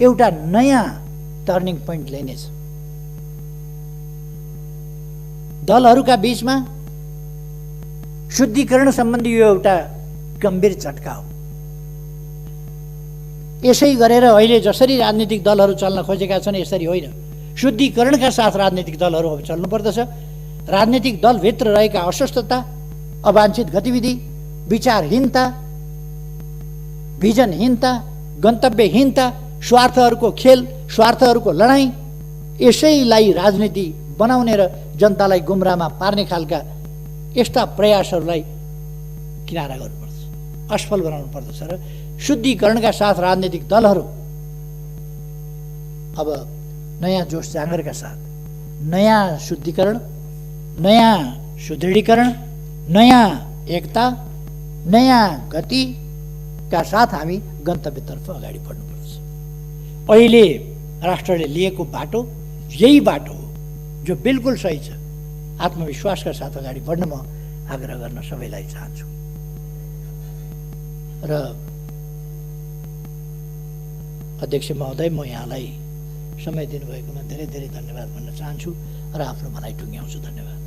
एउटा नयाँ टर्निङ पोइन्ट ल्याइनेछ। दलहरूका बीचमा शुद्धिकरण सम्बन्धी यो एउटा गम्भीर झट्का हो। यसै गरेर अहिले जसरी राजनीतिक दलहरू चल्न खोजेका छन् यसरी होइन, शुद्धिकरणका साथ राजनीतिक दलहरू अब चल्नुपर्दछ। राजनीतिक दलभित्र रहेका अस्वस्थता, अवाञ्छित गतिविधि, विचारहीनता, भिजनहीनता, गन्तव्यहीनता, स्वार्थहरूको खेल, स्वार्थहरूको लडाईँ, यसैलाई राजनीति बनाउने र जनतालाई गुमराहमा पार्ने खालका यस्ता प्रयासहरूलाई किनारा गर्नुपर्छ, असफल बनाउनु पर्दछ र शुद्धिकरणका साथ राजनीतिक दलहरू अब नयाँ जोस जाँगरका साथ नयाँ शुद्धिकरण, नयाँ सुदृढीकरण, नयाँ एकता, नयाँ गतिका साथ हामी गन्तव्यतर्फ अगाडि बढ्नुपर्छ। अहिले राष्ट्रले लिएको बाटो यही बाटो हो जो बिल्कुल सही छ। आत्मविश्वासका साथ अगाडि बढ्न म आग्रह गर्न सबैलाई चाहन्छु र अध्यक्ष महोदय, म यहाँलाई समय दिनुभएकोमा धेरै धेरै धन्यवाद भन्न चाहन्छु र आफ्नो भनाइ टुङ्ग्याउँछु। धन्यवाद।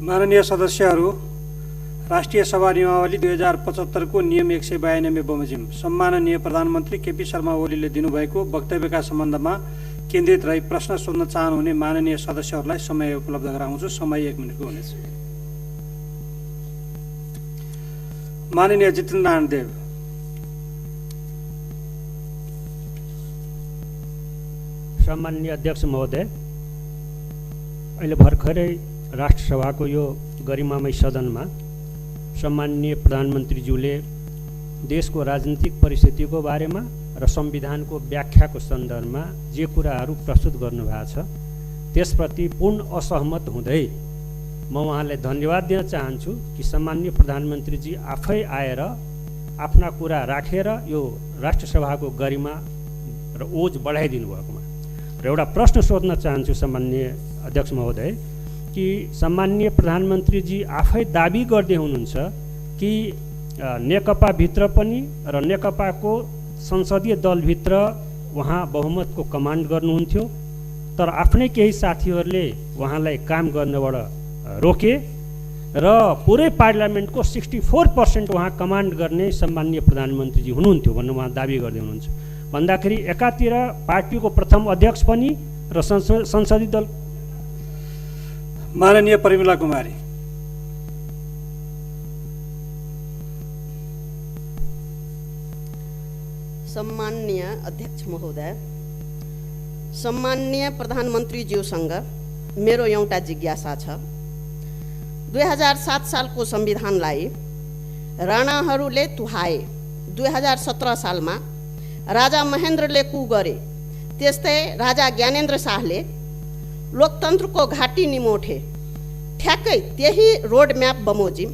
माननीय सदस्यहरू, राष्ट्रिय सभा नियमावली 2075 को नियम 192 बमोजिम सम्माननीय प्रधानमन्त्री केपी शर्मा ओलीले दिनुभएको वक्तव्यका सम्बन्धमा केन्द्रित रही प्रश्न सोध्न चाहनुहुने माननीय सदस्यहरूलाई समय उपलब्ध गराउँछु। समय 1 मिनटको हुनेछ। माननीय जितेन्द्र नारायण देव। सम्माननीय अध्यक्ष महोदय, अहिले भर्खरै राष्ट्रसभाको यो गरिमामय सदनमा सम्माननीय प्रधानमन्त्रीज्यूले देशको राजनीतिक परिस्थितिको बारेमा र संविधानको व्याख्याको सन्दर्भमा जे कुराहरू प्रस्तुत गर्नुभएको छ त्यसप्रति पूर्ण असहमत हुँदै म उहाँलाई धन्यवाद दिन चाहन्छु कि सम्माननीय प्रधानमन्त्रीजी आफै आएर आफ्ना कुरा राखेर यो राष्ट्रसभाको गरिमा र ओज बढाइदिनु भएकोमा र एउटा प्रश्न सोध्न चाहन्छु सम्माननीय अध्यक्ष महोदय कि सम्माननीय प्रधानमन्त्रीजी आफै दाबी गर्दै हुनुहुन्छ कि नेकपाभित्र पनि र नेकपाको संसदीय दलभित्र उहाँ बहुमतको कमान्ड गर्नुहुन्थ्यो, तर आफ्नै केही साथीहरूले उहाँलाई काम गर्नबाट रोके र पुरै पार्लियामेन्टको 64% उहाँ कमान्ड गर्ने सम्माननीय प्रधानमन्त्रीजी हुनुहुन्थ्यो भन्ने उहाँ दाबी गर्दै हुनुहुन्छ। भन्दाखेरि एकातिर पार्टीको प्रथम अध्यक्ष पनि र संसदीय दल। माननीय परिमला कुमारी। सम्माननीय अध्यक्ष महोदय, सम्माननीय प्रधानमन्त्रीज्यूसँग मेरो एउटा जिज्ञासा छ। 2007 सालको संविधानलाई राणाहरूले तुहाए, 2017 सालमा राजा महेन्द्रले कु गरे, त्यस्तै राजा ज्ञानेन्द्र शाहले लोकतन्त्रको घाँटी निमोठे। ठ्याक्कै त्यही रोड म्याप बमोजिम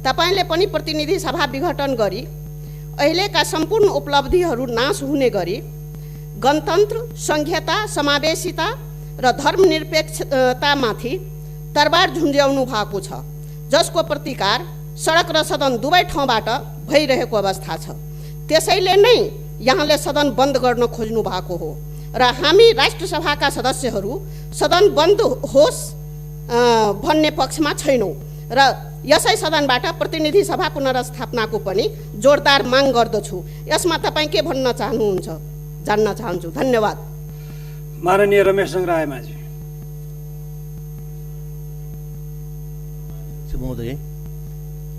तपाईले पनि प्रतिनिधि सभा विघटन गरी अहिलेका सम्पूर्ण उपलब्धिहरू नाश हुने गरी गणतन्त्र, संघीयता, समावेशिता र धर्मनिरपेक्षतामाथि तरबार झुन्ज्याउनु भएको छ, जसको प्रतिकार सडक र सदन दुवै ठाउँबाट भइरहेको अवस्था छ। त्यसैले नै यहाँले सदन बन्द गर्न खोज्नु भएको हो र हामी राष्ट्रसभाका सदस्यहरू सदन बन्द होस् भन्ने पक्षमा छैनौँ र यसै सदनबाट प्रतिनिधि सभा पुनर्स्थापनाको पनि जोरदार माग गर्दछु। यसमा तपाईँ के भन्न चाहनुहुन्छ जान्न चाहन्छु। धन्यवाद। माननीय रमेश रायमाझी। महोदय,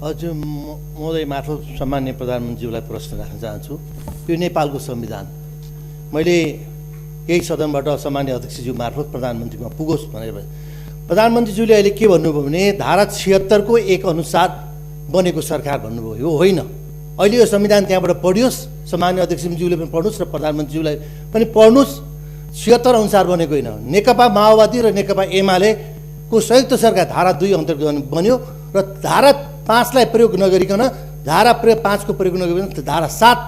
हजुर महोदय मार्फत सम्माननीय प्रधानमन्त्रीज्यूलाई प्रश्न राख्न चाहन्छु। यो नेपालको संविधान मैले यही सदनबाट सम्माननीय अध्यक्षज्यू मार्फत प्रधानमन्त्रीमा पुगोस् भनेर प्रधानमन्त्रीज्यूले अहिले के भन्नुभयो भने धारा 76 को 1 अनुसार बनेको सरकार भन्नुभयो। यो होइन, अहिले यो संविधान त्यहाँबाट पढियोस्, सामान्य अध्यक्षज्यूले पनि पढ्नुहोस् र प्रधानमन्त्रीज्यूलाई पनि पढ्नुहोस्। 76 अनुसार बनेको होइन, नेकपा माओवादी र नेकपा एमालेको संयुक्त सरकार धारा 2 अन्तर्गत बन्यो र धारा 5 लाई प्रयोग नगरिकन धारा 5 को प्रयोग नगरिकन धारा 7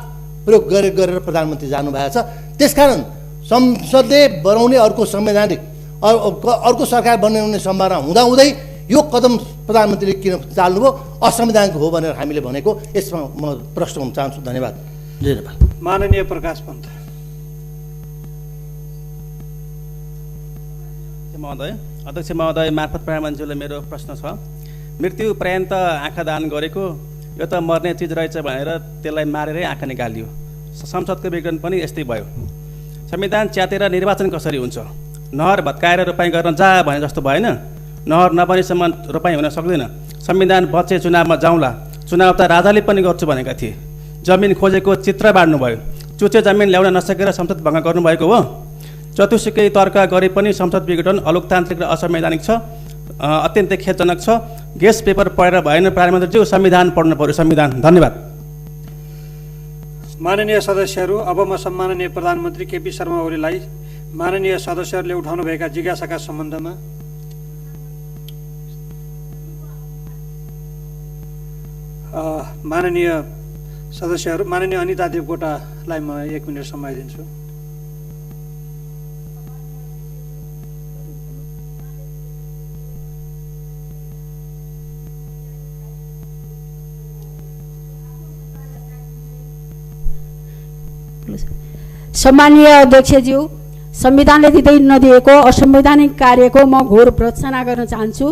प्रयोग गरेर प्रधानमन्त्री जानुभएको छ। त्यसकारण संसदले बनाउने अर्को संवैधानिक अर्को सरकार बनाउने सम्भावना हुँदाहुँदै यो कदम प्रधानमन्त्रीले किन चाल्नुभयो, असंवैधानिक हो भनेर हामीले भनेको। यसमा म प्रश्न गर्न चाहन्छु। धन्यवाद। जय नेपाल। माननीय प्रकाश पन्त महोदय, अध्यक्ष महोदय मार्फत प्रधानमन्त्रीले मेरो प्रश्न छ। मृत्यु पर्यन्त आँखा दान गरेको यो त मर्ने चिज रहेछ भनेर त्यसलाई मारेरै आँखा निकालियो। संसदको विघटन पनि यस्तै भयो। संविधान च्यातेर निर्वाचन कसरी हुन्छ? नहर भत्काएर रोपाइँ गर्न जा भने जस्तो भएन। नहर नबनेसम्म रोपाइँ हुन सक्दैन। संविधान बचे चुनावमा जाउँला, चुनाव त राजाले पनि गर्छु भनेका थिए। जमिन खोजेको चित्र बाँड्नुभयो। चुचे जमिन ल्याउन नसकेर संसद भङ्ग गर्नुभएको हो। जतिसुकै तर्क गरे पनि संसद विघटन अलोकतान्त्रिक र असंवैधानिक छ, अत्यन्तै खेदजनक छ। गेस पेपर पढेर भएन प्रधानमन्त्रीज्यू, संविधान पढ्नु पर्यो, संविधान। धन्यवाद। माननीय सदस्यहरू, अब म सम्माननीय प्रधानमन्त्री केपी शर्मा ओलीलाई माननीय सदस्यहरूले उठाउनुभएका जिज्ञासाका सम्बन्धमा माननीय सदस्यहरू, माननीय अनिता देवकोटालाई म 1 मिनट समय दिन्छु। सम्मानीय अध्यक्षज्यू, संविधानले दिँदै नदिएको असंवैधानिक कार्यको म घोर भर्त्सना गर्न चाहन्छु।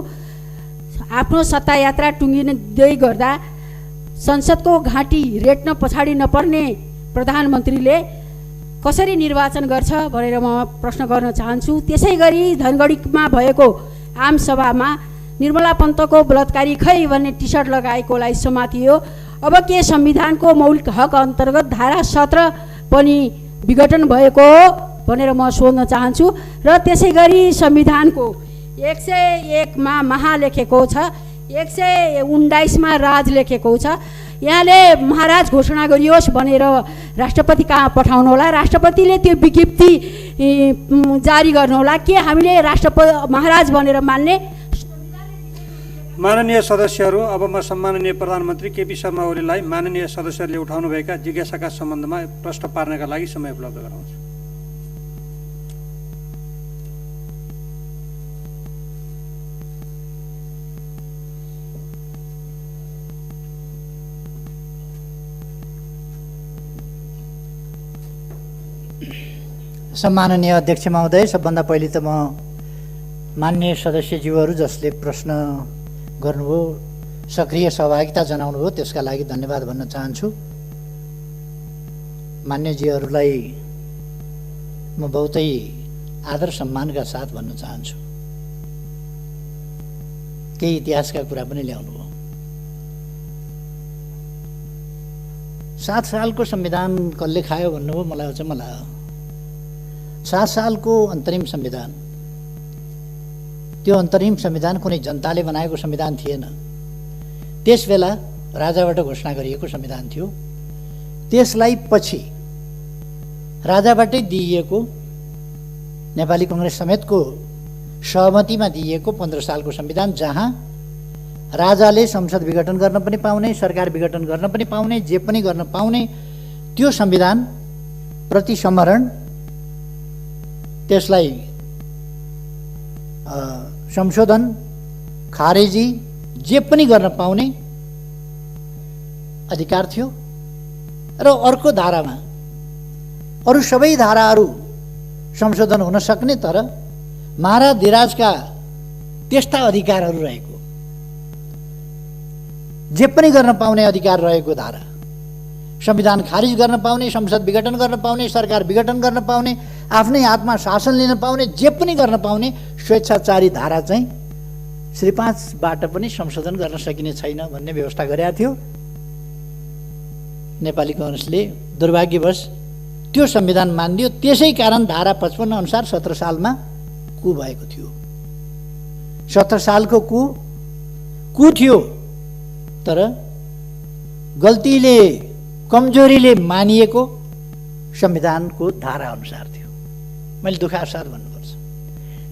आफ्नो सत्ता यात्रा टुङ्गिँदै गर्दा संसदको घाँटी रेट्न पछाडि नपर्ने प्रधानमन्त्रीले कसरी निर्वाचन गर्छ भनेर म प्रश्न गर्न चाहन्छु। त्यसै गरी धनगढीमा भएको आमसभामा निर्मला पन्तको बलात्कारी खै भन्ने टी सर्ट लगाएकोलाई समातियो। अब के संविधानको मौलिक हक अन्तर्गत धारा 17 पनि विघटन भएको हो भनेर म सोध्न चाहन्छु। र त्यसै गरी संविधानको 101 मा महा लेखेको छ, 119 मा राज लेखेको छ। यहाँले महाराज घोषणा गरियोस् भनेर राष्ट्रपति कहाँ पठाउनुहोला, राष्ट्रपतिले त्यो विज्ञप्ति जारी गर्नुहोला। के हामीले महाराज भनेर मान्ने? माननीय सदस्यहरू, अब म सम्माननीय प्रधानमन्त्री केपी शर्मा ओलीलाई माननीय सदस्यहरूले उठाउनुभएका जिज्ञासाका सम्बन्धमा प्रश्न पार्नका लागि समय उपलब्ध गराउँछु। सम्माननीय अध्यक्ष महोदय, सबभन्दा पहिले त म माननीय सदस्यज्यूहरू जसले प्रश्न गर्नुभयो, सक्रिय सहभागिता जनाउनुभयो, त्यसका लागि धन्यवाद भन्न चाहन्छु। मान्यज्यूहरूलाई म बहुतै आदर सम्मानका साथ भन्न चाहन्छु। केही इतिहासका कुरा पनि ल्याउनुभयो। 7 सालको संविधान कसले खायो भन्नुभयो, मलाई अचम्म लाग्यो। 7 सालको अन्तरिम संविधान, त्यो अन्तरिम संविधान कुनै जनताले बनाएको संविधान थिएन। त्यस बेला राजाबाट घोषणा गरिएको संविधान थियो। त्यसलाई पछि राजाबाटै दिइएको, नेपाली कांग्रेस समेतको सहमतिमा दिइएको 15 सालको संविधान, जहाँ राजाले संसद विघटन गर्न पनि पाउने, सरकार विघटन गर्न पनि पाउने, जे पनि गर्न पाउने, त्यो संविधान प्रति सम्मरण, त्यसलाई संशोधन, खारेजी, जे पनि गर्न पाउने अधिकार थियो। र अर्को धारामा अरू सबै धाराहरू संशोधन हुन सक्ने, तर महाराजधिराजका त्यस्ता अधिकारहरू रहेको, जे पनि गर्न पाउने अधिकार रहेको धारा, संविधान खारिज गर्न पाउने, संसद विघटन गर्न पाउने, सरकार विघटन गर्न पाउने, आफ्नै हातमा शासन लिन पाउने, जे पनि गर्न पाउने स्वेच्छाचारी धारा चाहिँ श्री 5बाट पनि संशोधन गर्न सकिने छैन भन्ने व्यवस्था गरेका थियो। नेपाली कङ्ग्रेसले दुर्भाग्यवश त्यो संविधान मानिदियो। त्यसै कारण धारा 55 अनुसार 17 सालमा कु भएको थियो। 17 सालको कु थियो, तर गल्तीले कमजोरीले मानिएको संविधानको धारा अनुसार थियो। मैले दुःखका साथ भन्नुपर्छ,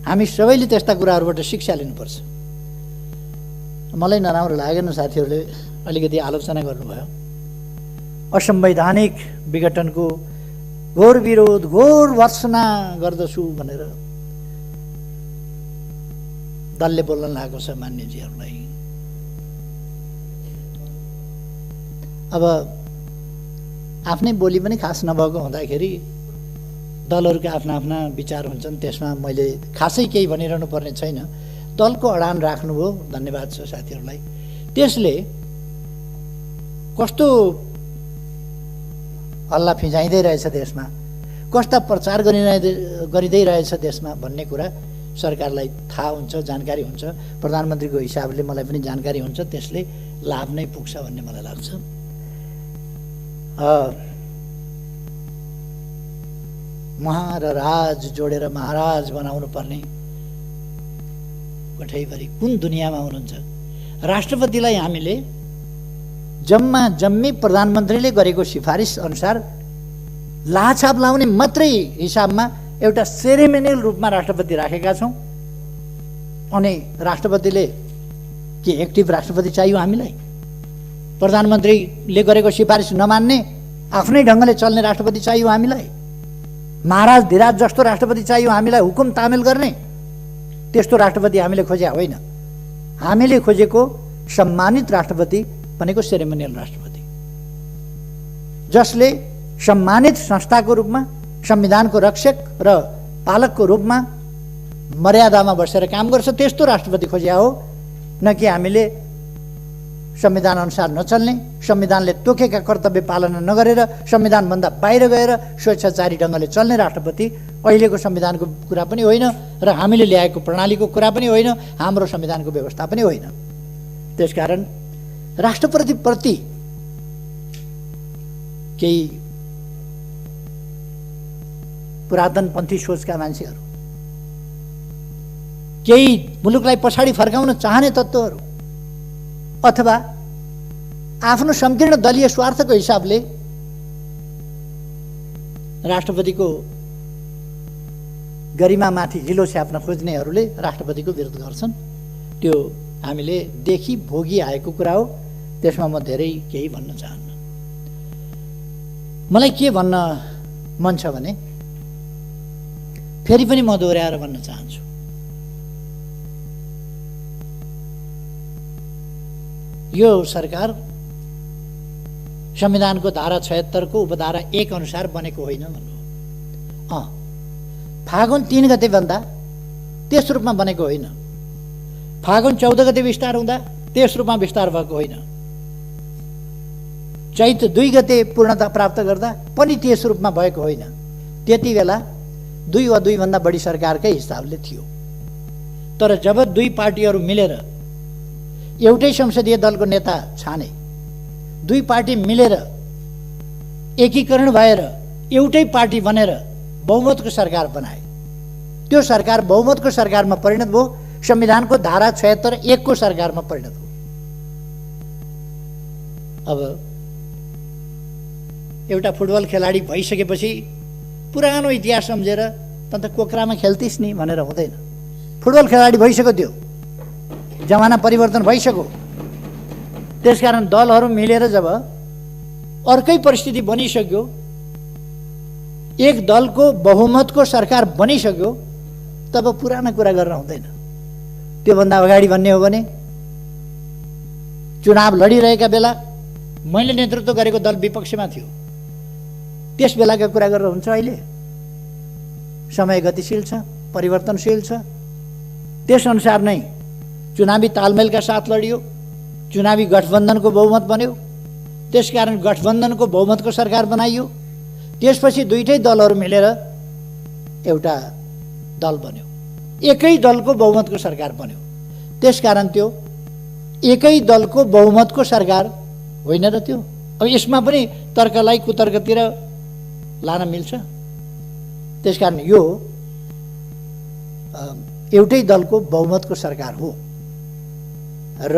हामी सबैले त्यस्ता कुराहरूबाट शिक्षा लिनुपर्छ। मलाई नराम्रो लागेन साथीहरूले अलिकति आलोचना गर्नुभयो। असंवैधानिक विघटनको घोर विरोध, घोर भर्त्सना गर्दछु भनेर दलले बोल्न लागेको छ मान्यजीहरूलाई। अब आफ्नै बोली पनि खास नभएको हुँदाखेरि दलहरूका आफ्ना आफ्ना विचार हुन्छन्, त्यसमा मैले खासै केही भनिरहनु पर्ने छैन। दलको अडान राख्नुभयो, धन्यवाद छ साथीहरूलाई। त्यसले कस्तो हल्ला फिजाइँदै रहेछ देशमा, कस्ता प्रचार गरिँदै रहेछ देशमा भन्ने कुरा सरकारलाई थाहा हुन्छ, जानकारी हुन्छ। प्रधानमन्त्रीको हिसाबले मलाई पनि जानकारी हुन्छ, त्यसले लाभ नै पुग्छ भन्ने मलाई लाग्छ। महा र राज जोडेर महाराज बनाउनु पर्ने कठैभरि कुन दुनियाँमा हुनुहुन्छ? राष्ट्रपतिलाई हामीले जम्मी प्रधानमन्त्रीले गरेको सिफारिस अनुसार लाछाप लाउने मात्रै हिसाबमा एउटा सेरेमोनियल रूपमा राष्ट्रपति राखेका छौँ। अनि राष्ट्रपतिले के एक्टिभ राष्ट्रपति चाहियो हामीलाई? प्रधानमन्त्रीले गरेको सिफारिस नमान्ने, आफ्नै ढङ्गले चल्ने राष्ट्रपति चाहियो हामीलाई? महाराज धिराज जस्तो राष्ट्रपति चाहियो हामीलाई, हुकुम तामेल गर्ने? त्यस्तो राष्ट्रपति हामीले खोज्या होइन। हामीले खोजेको सम्मानित राष्ट्रपति भनेको सेरेमोनियल राष्ट्रपति, जसले सम्मानित संस्थाको रूपमा, संविधानको रक्षक र पालकको रूपमा मर्यादामा बसेर काम गर्छ। त्यस्तो राष्ट्रपति खोज्या हो, न कि हामीले संविधान अनुसार नचल्ने, संविधानले तोकेका कर्तव्य पालना नगरेर संविधानभन्दा बाहिर गएर स्वेच्छाचारी ढङ्गले चल्ने राष्ट्रपति अहिलेको संविधानको कुरा पनि होइन र हामीले ल्याएको प्रणालीको कुरा पनि होइन, हाम्रो संविधानको व्यवस्था पनि होइन। त्यसकारण राष्ट्रपतिप्रति केही पुरातनपन्थी सोचका मान्छेहरू, केही मुलुकलाई पछाडि फर्काउन चाहने तत्त्वहरू अथवा आफ्नो संकीर्ण दलीय स्वार्थको हिसाबले राष्ट्रपतिको गरिमामाथि हिलो छ्याप्न खोज्नेहरूले राष्ट्रपतिको विरोध गर्छन्। त्यो हामीले देखि भोगी आएको कुरा हो, त्यसमा म धेरै केही भन्न चाहन्न। मलाई के भन्न मन छ भने फेरि पनि म दोहोऱ्याएर भन्न चाहन्छु, यो सरकार संविधानको धारा 76 को उपधारा 1 अनुसार बनेको होइन भन्नु। फागुन 3 गते भन्दा त्यस रूपमा बनेको होइन। फागुन 14 गते विस्तार हुँदा त्यस रूपमा विस्तार भएको होइन। चैत 2 गते पूर्णता प्राप्त गर्दा पनि त्यस रूपमा भएको होइन। त्यति बेला 2 वा 2 भन्दा बढी सरकारकै हिसाबले थियो। तर जब 2 पार्टीहरू मिलेर एउटै संसदीय दलको नेता छाने, 2 पार्टी मिलेर एकीकरण भएर एउटै पार्टी बनेर बहुमतको सरकार बनाए, त्यो सरकार बहुमतको सरकारमा परिणत भयो, संविधानको धारा 76(1) को सरकारमा परिणत भयो। अब एउटा फुटबल खेलाडी भइसकेपछि पुरानो इतिहास सम्झेर त कोक्रामा खेल्थिस् नि भनेर हुँदैन। फुटबल खेलाडी भइसक्यो, त्यो जमाना परिवर्तन भइसक्यो। त्यसकारण दलहरू मिलेर जब अर्कै परिस्थिति बनिसक्यो, एक दलको बहुमतको सरकार बनिसक्यो, तब पुरानो कुरा गर्न हुँदैन। त्योभन्दा अगाडि भन्ने हो भने चुनाव लडिरहेका बेला मैले नेतृत्व गरेको दल विपक्षमा थियो, त्यस बेलाका कुरा गरेर हुन्छ? अहिले समय गतिशील छ, परिवर्तनशील छ। त्यसअनुसार नै चुनावी तालमेलका साथ लडियो, चुनावी गठबन्धनको बहुमत बन्यो, त्यसकारण गठबन्धनको बहुमतको सरकार बनाइयो। त्यसपछि दुईटै दलहरू मिलेर एउटा दल बन्यो, एकै दलको बहुमतको सरकार बन्यो। त्यसकारण त्यो एकै दलको बहुमतको सरकार होइन र त्यो। अब यसमा पनि तर्कलाई कुतर्कतिर लान मिल्छ। त्यसकारण यो एउटै दलको बहुमतको सरकार हो र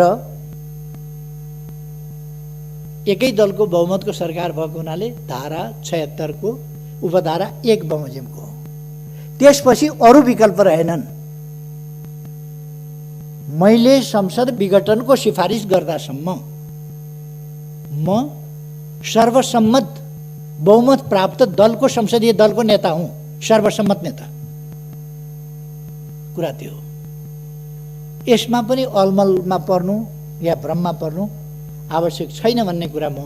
एकै दलको बहुमतको सरकार भएको हुनाले धारा 76 को उपधारा 1 बमोजिमको हो। त्यसपछि अरू विकल्प रहेनन्। मैले संसद विघटनको सिफारिस गर्दासम्म म सर्वसम्मत बहुमत प्राप्त दलको संसदीय दलको नेता हुँ, सर्वसम्मत नेता। कुरा त्यो हो। यसमा पनि अलमलमा पर्नु या भ्रममा पर्नु आवश्यक छैन भन्ने कुरा म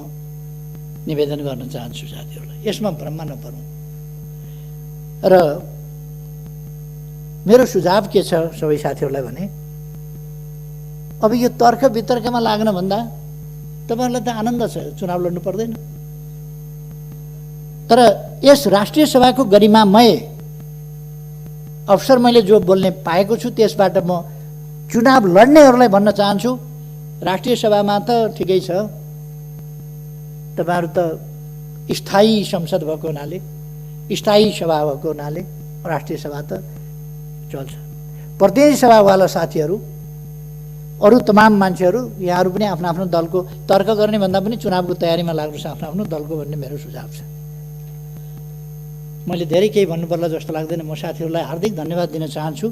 निवेदन गर्न चाहन्छु साथीहरूलाई। यसमा भ्रममा नपर्नु। र मेरो सुझाव के छ सबै साथीहरूलाई भने, अब यो तर्क वितर्कमा लाग्न भन्दा तपाईँहरूलाई त आनन्द छ, चुनाव लड्नु पर्दैन। तर यस राष्ट्रिय सभाको गरिमामय अवसर मैले जो बोल्ने पाएको छु त्यसबाट म चुनाव लड्नेहरूलाई भन्न चाहन्छु, राष्ट्रिय सभामा त ठिकै छ, तपाईँहरू त स्थायी संसद भएको हुनाले, स्थायी सभा भएको हुनाले राष्ट्रिय सभा त चल्छ। प्रतिनिधि सभावाला साथीहरू, अरू तमाम मान्छेहरू, यहाँहरू पनि आफ्नो आफ्नो दलको तर्क गर्ने भन्दा पनि चुनावको तयारीमा लाग्नुहोस् आफ्नो आफ्नो दलको भन्ने मेरो सुझाव छ। मैले धेरै केही भन्नुपर्ला जस्तो लाग्दैन। म साथीहरूलाई हार्दिक धन्यवाद दिन चाहन्छु,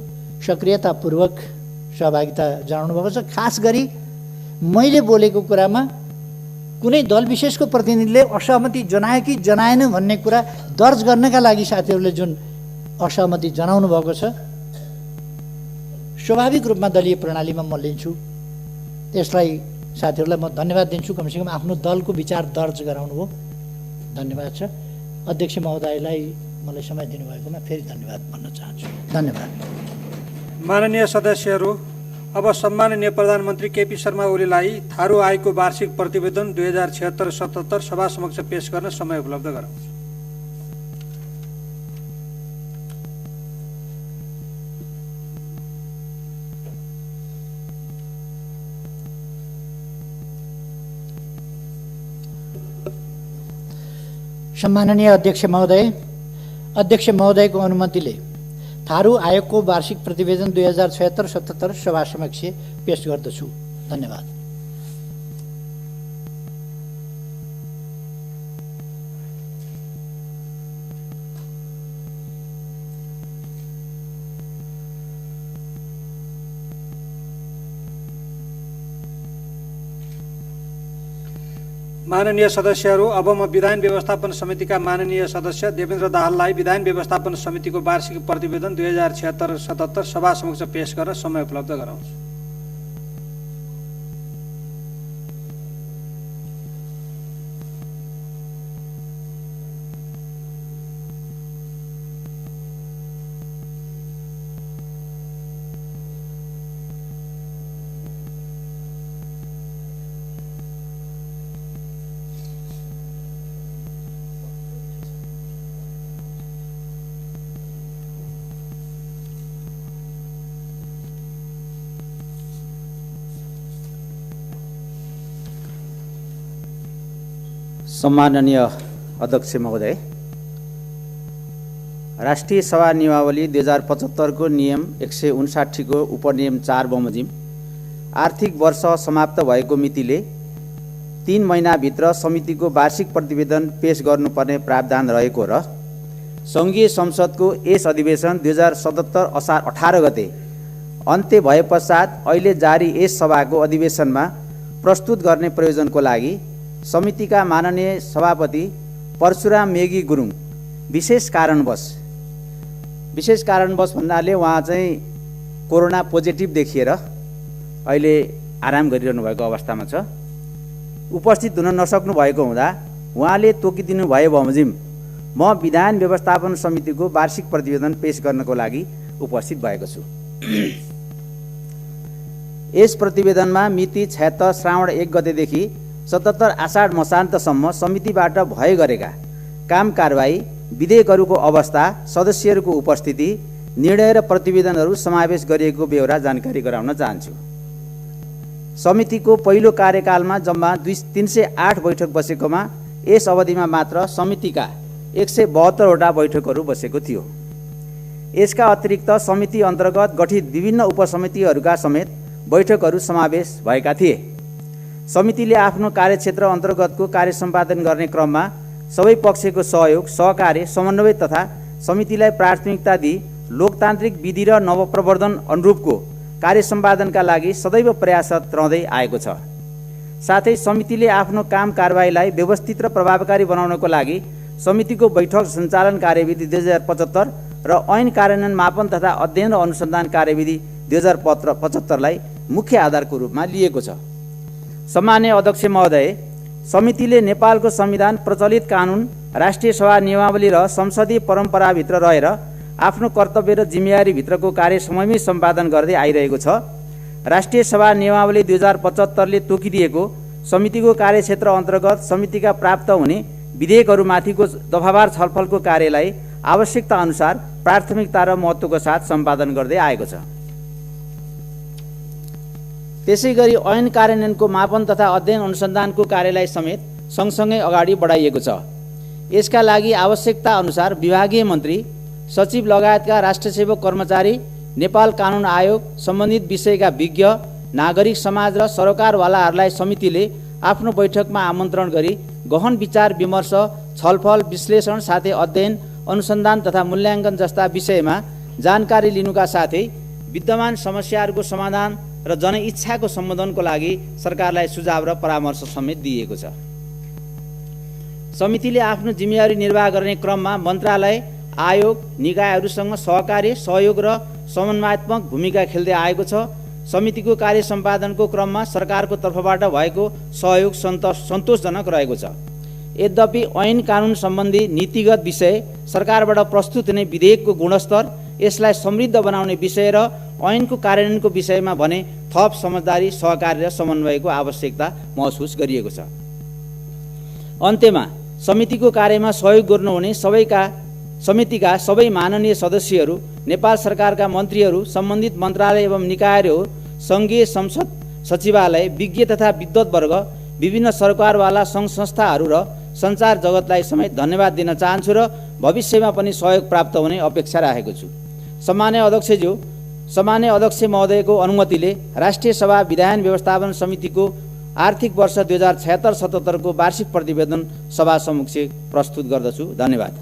सक्रियतापूर्वक सहभागिता जनाउनु भएको छ। खास गरी मैले बोलेको कुरामा कुनै दल विशेषको प्रतिनिधिले असहमति जनायो कि जनाएन भन्ने कुरा दर्ज गर्नका लागि साथीहरूले जुन असहमति जनाउनु भएको छ, स्वाभाविक रूपमा दलीय प्रणालीमा म लिन्छु। यसलाई साथीहरूलाई म धन्यवाद दिन्छु। कमसेकम आफ्नो दलको विचार दर्ज गराउनु भयो, धन्यवाद छ। अध्यक्ष महोदयलाई मलाई समय दिनुभएकोमा फेरि धन्यवाद भन्न चाहन्छु। धन्यवाद। माननीय सदस्यहरू, अब सम्माननीय प्रधानमन्त्री केपी शर्मा ओलीलाई थारू आयोगको वार्षिक प्रतिवेदन 2076-77 सभा समक्ष पेश गर्न समय उपलब्ध गराउँछु। सम्माननीय अध्यक्ष महोदयको अनुमतिले थारू आयोगको वार्षिक प्रतिवेदन 2076-77 सभा समक्ष पेश गर्दछु। धन्यवाद। माननीय सदस्यहरू, अब म विधान व्यवस्थापन समितिका माननीय सदस्य देवेन्द्र दाहाललाई विधान व्यवस्थापन समितिको वार्षिक प्रतिवेदन 2076-77 सभा समक्ष पेश गर्न समय उपलब्ध गराउँछु। सम्माननीय अध्यक्ष महोदय, राष्ट्रिय सभा नियमावली 2075 को नियम 159 को उपनियम 4 बमोजिम आर्थिक वर्ष समाप्त भएको मितिले 3 महिनाभित्र समितिको वार्षिक प्रतिवेदन पेश गर्नुपर्ने प्रावधान रहेको र सङ्घीय संसदको यस अधिवेशन 2077 असार 18 गते अन्त्य भए पश्चात अहिले जारी यस सभाको अधिवेशनमा प्रस्तुत गर्ने प्रयोजनको लागि समितिका माननीय सभापति परशुराम मेगी गुरुङ विशेष कारणवश भन्नाले उहाँ चाहिँ कोरोना पोजिटिभ देखिएर अहिले आराम गरिरहनु भएको अवस्थामा छ। उपस्थित हुन नसक्नु भएको हुँदा उहाँले तोकिदिनु भए बमोजिम म विधान व्यवस्थापन समितिको वार्षिक प्रतिवेदन पेश गर्नको लागि उपस्थित भएको छु। यस प्रतिवेदनमा मिति 76 श्रावण 1 गतेदेखि 77 आषाढ मसान्तसम्म समितिबाट भए गरेका काम कारबाही, विधेयकहरूको अवस्था, सदस्यहरूको उपस्थिति, निर्णय र प्रतिवेदनहरू समावेश गरिएको बेहोरा जानकारी गराउन चाहन्छु। समितिको पहिलो कार्यकालमा जम्मा 308 बैठक बसेकोमा यस अवधिमा मात्र समितिका 172वटा बैठकहरू बसेको थियो। यसका अतिरिक्त समिति अन्तर्गत गठित विभिन्न उपसमितिहरूका समेत बैठकहरू समावेश भएका थिए। समितिले आफ्नो कार्यक्षेत्र अन्तर्गतको कार्य सम्पादन गर्ने क्रममा सबै पक्षको सहयोग, सहकार्य, समन्वय तथा समितिलाई प्राथमिकता दिई लोकतान्त्रिक विधि र नवप्रवर्धन अनुरूपको कार्य सम्पादनका लागि सदैव प्रयासरत रहँदै आएको छ। साथै समितिले आफ्नो काम कारबाहीलाई व्यवस्थित र प्रभावकारी बनाउनको लागि समितिको बैठक सञ्चालन कार्यविधि 2075 र ऐन कार्यान्वयन मापन तथा अध्ययन र अनुसन्धान कार्यविधि 2075लाई मुख्य आधारको रूपमा लिएको छ। सम्मान्य अध्यक्ष महोदय, समितिले नेपालको संविधान, प्रचलित कानुन, राष्ट्रिय सभा नियमावली र संसदीय परम्पराभित्र रहेर आफ्नो कर्तव्य र जिम्मेवारीभित्रको कार्य समयमै सम्पादन गर्दै आइरहेको छ। राष्ट्रिय सभा नियमावली 2075ले तोकिदिएको समितिको कार्यक्षेत्र अन्तर्गत समितिका प्राप्त हुने विधेयकहरूमाथिको दफावार छलफलको कार्यलाई आवश्यकता अनुसार प्राथमिकता र महत्त्वको साथ सम्पादन गर्दै आएको छ। त्यसैगरी ऐन कार्यान्वयनको मापन तथा अध्ययन अनुसन्धानको कार्यलाई समेत सँगसँगै अगाडि बढाइएको छ। यसका लागि आवश्यकता अनुसार विभागीय मन्त्री, सचिव लगायतका राष्ट्रसेवक कर्मचारी, नेपाल कानुन आयोग, सम्बन्धित विषयका विज्ञ, नागरिक समाज र सरकारवालाहरूलाई समितिले आफ्नो बैठकमा आमन्त्रण गरी गहन विचार विमर्श, छलफल, विश्लेषण साथै अध्ययन, अनुसन्धान तथा मूल्याङ्कन जस्ता विषयमा जानकारी लिनुका साथै विद्यमान समस्याहरूको समाधान र जनइच्छाको सम्बोधनको लागि सरकारलाई सुझाव र परामर्श समेत दिएको छ। समितिले आफ्नो जिम्मेवारी निर्वाह गर्ने क्रममा मन्त्रालय, आयोग, निकायहरूसँग सहकार्य, सहयोग र समन्वयात्मक भूमिका खेल्दै आएको छ। समितिको कार्य सम्पादनको क्रममा सरकारको तर्फबाट भएको सहयोग सन्तोषजनक रहेको छ। यद्यपि ऐन कानुन सम्बन्धी नीतिगत विषय, सरकारबाट प्रस्तुत हुने विधेयकको गुणस्तर, यसलाई समृद्ध बनाउने विषय र ऐनको कार्यान्वयनको विषयमा भने थप समझदारी, सहकार्य र समन्वयको आवश्यकता महसुस गरिएको छ। अन्त्यमा समितिको कार्यमा सहयोग गर्नुहुने समितिका सबै माननीय सदस्यहरू, नेपाल सरकारका मन्त्रीहरू, सम्बन्धित मन्त्रालय एवं निकायहरू, सङ्घीय संसद सचिवालय, विज्ञ तथा विद्वत्वर्ग, विभिन्न सरकारवाला सङ्घ संस्थाहरू र सञ्चार जगतलाई समेत धन्यवाद दिन चाहन्छु र भविष्यमा पनि सहयोग प्राप्त हुने अपेक्षा राखेको छु। सम्मान्य अध्यक्ष महोदयको अनुमतिले राष्ट्रिय सभा विधायन व्यवस्थापन समितिको आर्थिक वर्ष 2076-77 को वार्षिक प्रतिवेदन सभा समक्ष प्रस्तुत गर्दछु। धन्यवाद।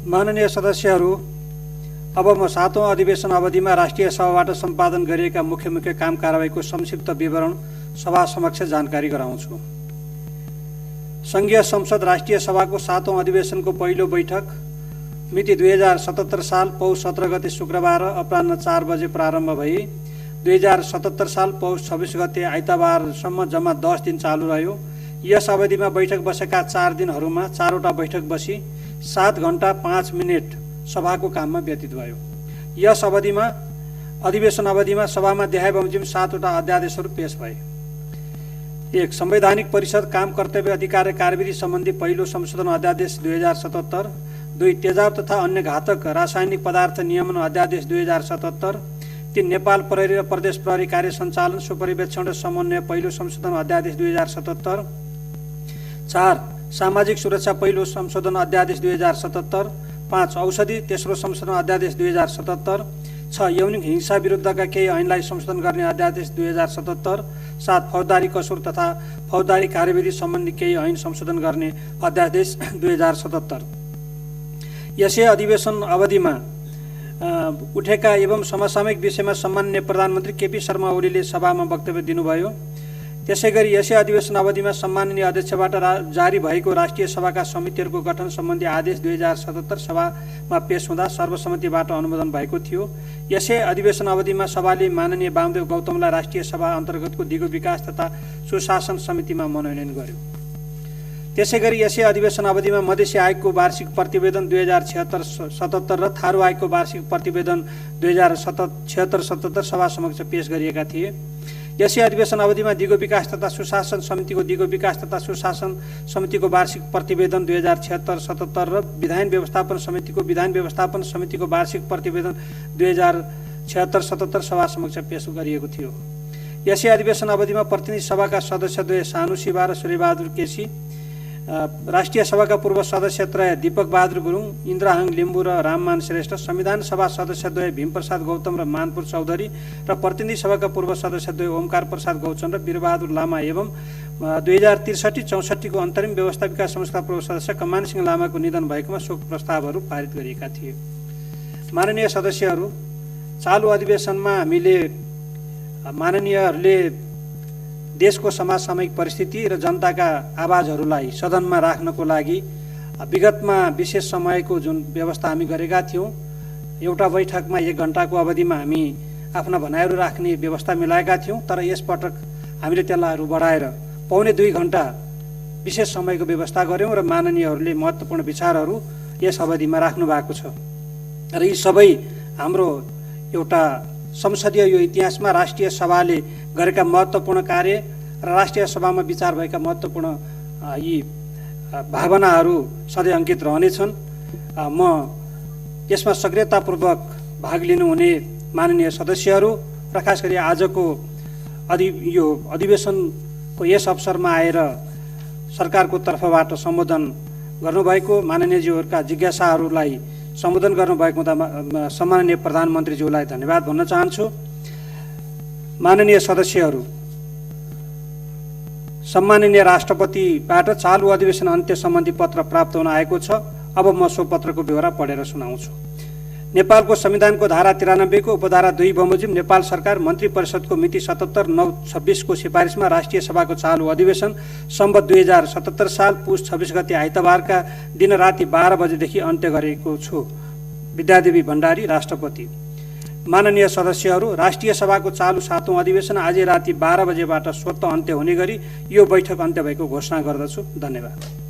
माननीय सदस्यहरू, अब म 7औं अधिवेशन अवधिमा राष्ट्रिय सभाबाट सम्पादन गरिएका मुख्य काम कारबाहीको संक्षिप्त विवरण सभा समक्ष जानकारी गराउँछु। संघीय संसद राष्ट्रिय सभाको 7औं अधिवेशनको पहिलो बैठक मिति 2077 साल पौष 17 गते शुक्रबार अपराह्न 4 बजे प्रारम्भ भई 2077 साल पौष 26 गते आइतबारसम्म जम्मा 10 दिन चालू रह्यो। यस अवधिमा बैठक बसेका 4 दिनहरूमा 4वटा बैठक बसी 7 घण्टा 5 मिनेट सभाको काममा व्यतीत भयो। यस अधिवेशन अवधिमा सभामा देखाए बमोजिम 7वटा अध्यादेशहरू पेश भए। 1. संवैधानिक परिषद काम कर्तव्य अधिकार र कार्यविधि सम्बन्धी पहिलो संशोधन अध्यादेश 2077। 2. तेजाब तथा अन्य घातक रासायनिक पदार्थ नियमन अध्यादेश 2077। 3. नेपाल प्रहरी र प्रदेश प्रहरी कार्य सञ्चालन, सुपरिवेक्षण र समन्वय पहिलो संशोधन अध्यादेश 2077। 4. सामाजिक सुरक्षा पहिलो संशोधन अध्यादेश 2077। 5. औषधि तेस्रो संशोधन अध्यादेश 2077। 6. यौनिक हिंसा विरुद्धका केही ऐनलाई संशोधन गर्ने अध्यादेश 2077। 7. फौजदारी कसुर तथा फौजदारी कार्यविधि सम्बन्धी केही ऐन संशोधन गर्ने अध्यादेश 2077। यसै अधिवेशन अवधिमा उठेका एवं समसामयिक विषयमा सम्माननीय प्रधानमन्त्री केपी शर्मा ओलीले सभामा वक्तव्य दिनुभयो। त्यसैगरी यसै अधिवेशन अवधिमा सम्माननीय अध्यक्षबाट जारी भएको राष्ट्रिय सभाका समितिहरूको गठन सम्बन्धी आदेश 2077 सभामा पेश हुँदा सर्वसम्मतिबाट अनुमोदन भएको थियो। यसै अधिवेशन अवधिमा सभाले माननीय वामदेव गौतमलाई राष्ट्रिय सभा अन्तर्गतको दिगो विकास तथा सुशासन समितिमा मनोनयन गर्यो। त्यसैगरी यसै अधिवेशन अवधिमा मधेसी आयोगको वार्षिक प्रतिवेदन 2076-77 र थारू आयोगको वार्षिक प्रतिवेदन 2076-77 सभा समक्ष पेश गरिएका थिए। यसै अधिवेशन अवधिमा दिगो विकास तथा सुशासन समितिको दिगो विकास तथा सुशासन समितिको वार्षिक प्रतिवेदन 2076-77 र विधान व्यवस्थापन समितिको वार्षिक प्रतिवेदन 2076-77 सभा समक्ष पेश गरिएको थियो। यसै अधिवेशन अवधिमा प्रतिनिधि सभाका सदस्यद्वय सानु शिवा र सूर्यबहादुर केसी, राष्ट्रिय सभाका पूर्व सदस्यत्रय दीपक बहादुर गुरुङ, इन्द्रहाङ लिम्बू र राममान श्रेष्ठ, संविधान सभा सदस्यद्वय भीमप्रसाद गौतम र मानपुर चौधरी र प्रतिनिधि सभाका पूर्व सदस्यद्वय ओमकार प्रसाद गौचन र वीरबहादुर लामा एवं 2063-64 को अन्तरिम व्यवस्था विकास संस्थाका पूर्व सदस्य कमान सिंह लामाको निधन भएकोमा शोक प्रस्तावहरू पारित गरिएका थिए। माननीय सदस्यहरू, चालु अधिवेशनमा हामीले माननीयहरूले देशको समसामयिक परिस्थिति र जनताका आवाजहरूलाई सदनमा राख्नको लागि विगतमा विशेष समयको जुन व्यवस्था हामी गरेका थियौँ, एउटा बैठकमा 1 घण्टाको अवधिमा हामी आफ्ना भनाइहरू राख्ने व्यवस्था मिलाएका थियौँ, तर यसपटक हामीले त्यसलाई बढाएर पौने 2 घण्टा विशेष समयको व्यवस्था गऱ्यौँ र माननीयहरूले महत्त्वपूर्ण विचारहरू यस अवधिमा राख्नु भएको छ। र यी सबै हाम्रो एउटा संसदीय यो इतिहासमा राष्ट्रिय सभाले गरेका महत्त्वपूर्ण कार्य र राष्ट्रिय सभामा विचार भएका महत्त्वपूर्ण यी भावनाहरू सधैँ अंकित रहनेछन्। म यसमा सक्रियतापूर्वक भाग लिनुहुने माननीय सदस्यहरू र खास गरी आजको यो अधिवेशनको यस अवसरमा आएर सरकारको तर्फबाट सम्बोधन गर्नुभएको माननीयज्यूहरूका जिज्ञासाहरूलाई सम्बोधन गर्नुभएको हुँदा सम्माननीय प्रधानमन्त्रीज्यूलाई धन्यवाद भन्न चाहन्छु। माननीय सदस्यहरू, सम्माननीय राष्ट्रपतिबाट चालु अधिवेशन अन्त्य सम्बन्धी पत्र प्राप्त हुन आएको छ। अब म सो पत्रको ब्यौरा पढेर सुनाउँछु। नेपालको संविधानको धारा 93 को उपधारा 2 बमोजिम नेपाल सरकार मन्त्री परिषदको मिति 77/9/26 को सिफारिसमा राष्ट्रिय सभाको चालु अधिवेशन सम्वत 2077 साल पुस 26 गते आइतबारका दिन राति 12 बजेदेखि अन्त्य गरेको छु। विद्यादेवी भण्डारी, राष्ट्रपति। माननीय सदस्यहरू, राष्ट्रिय सभाको चालु 7औं अधिवेशन आज राति 12 बजेबाट स्वतः अन्त्य हुने गरी यो बैठक अन्त्य भएको घोषणा गर्दछु। धन्यवाद।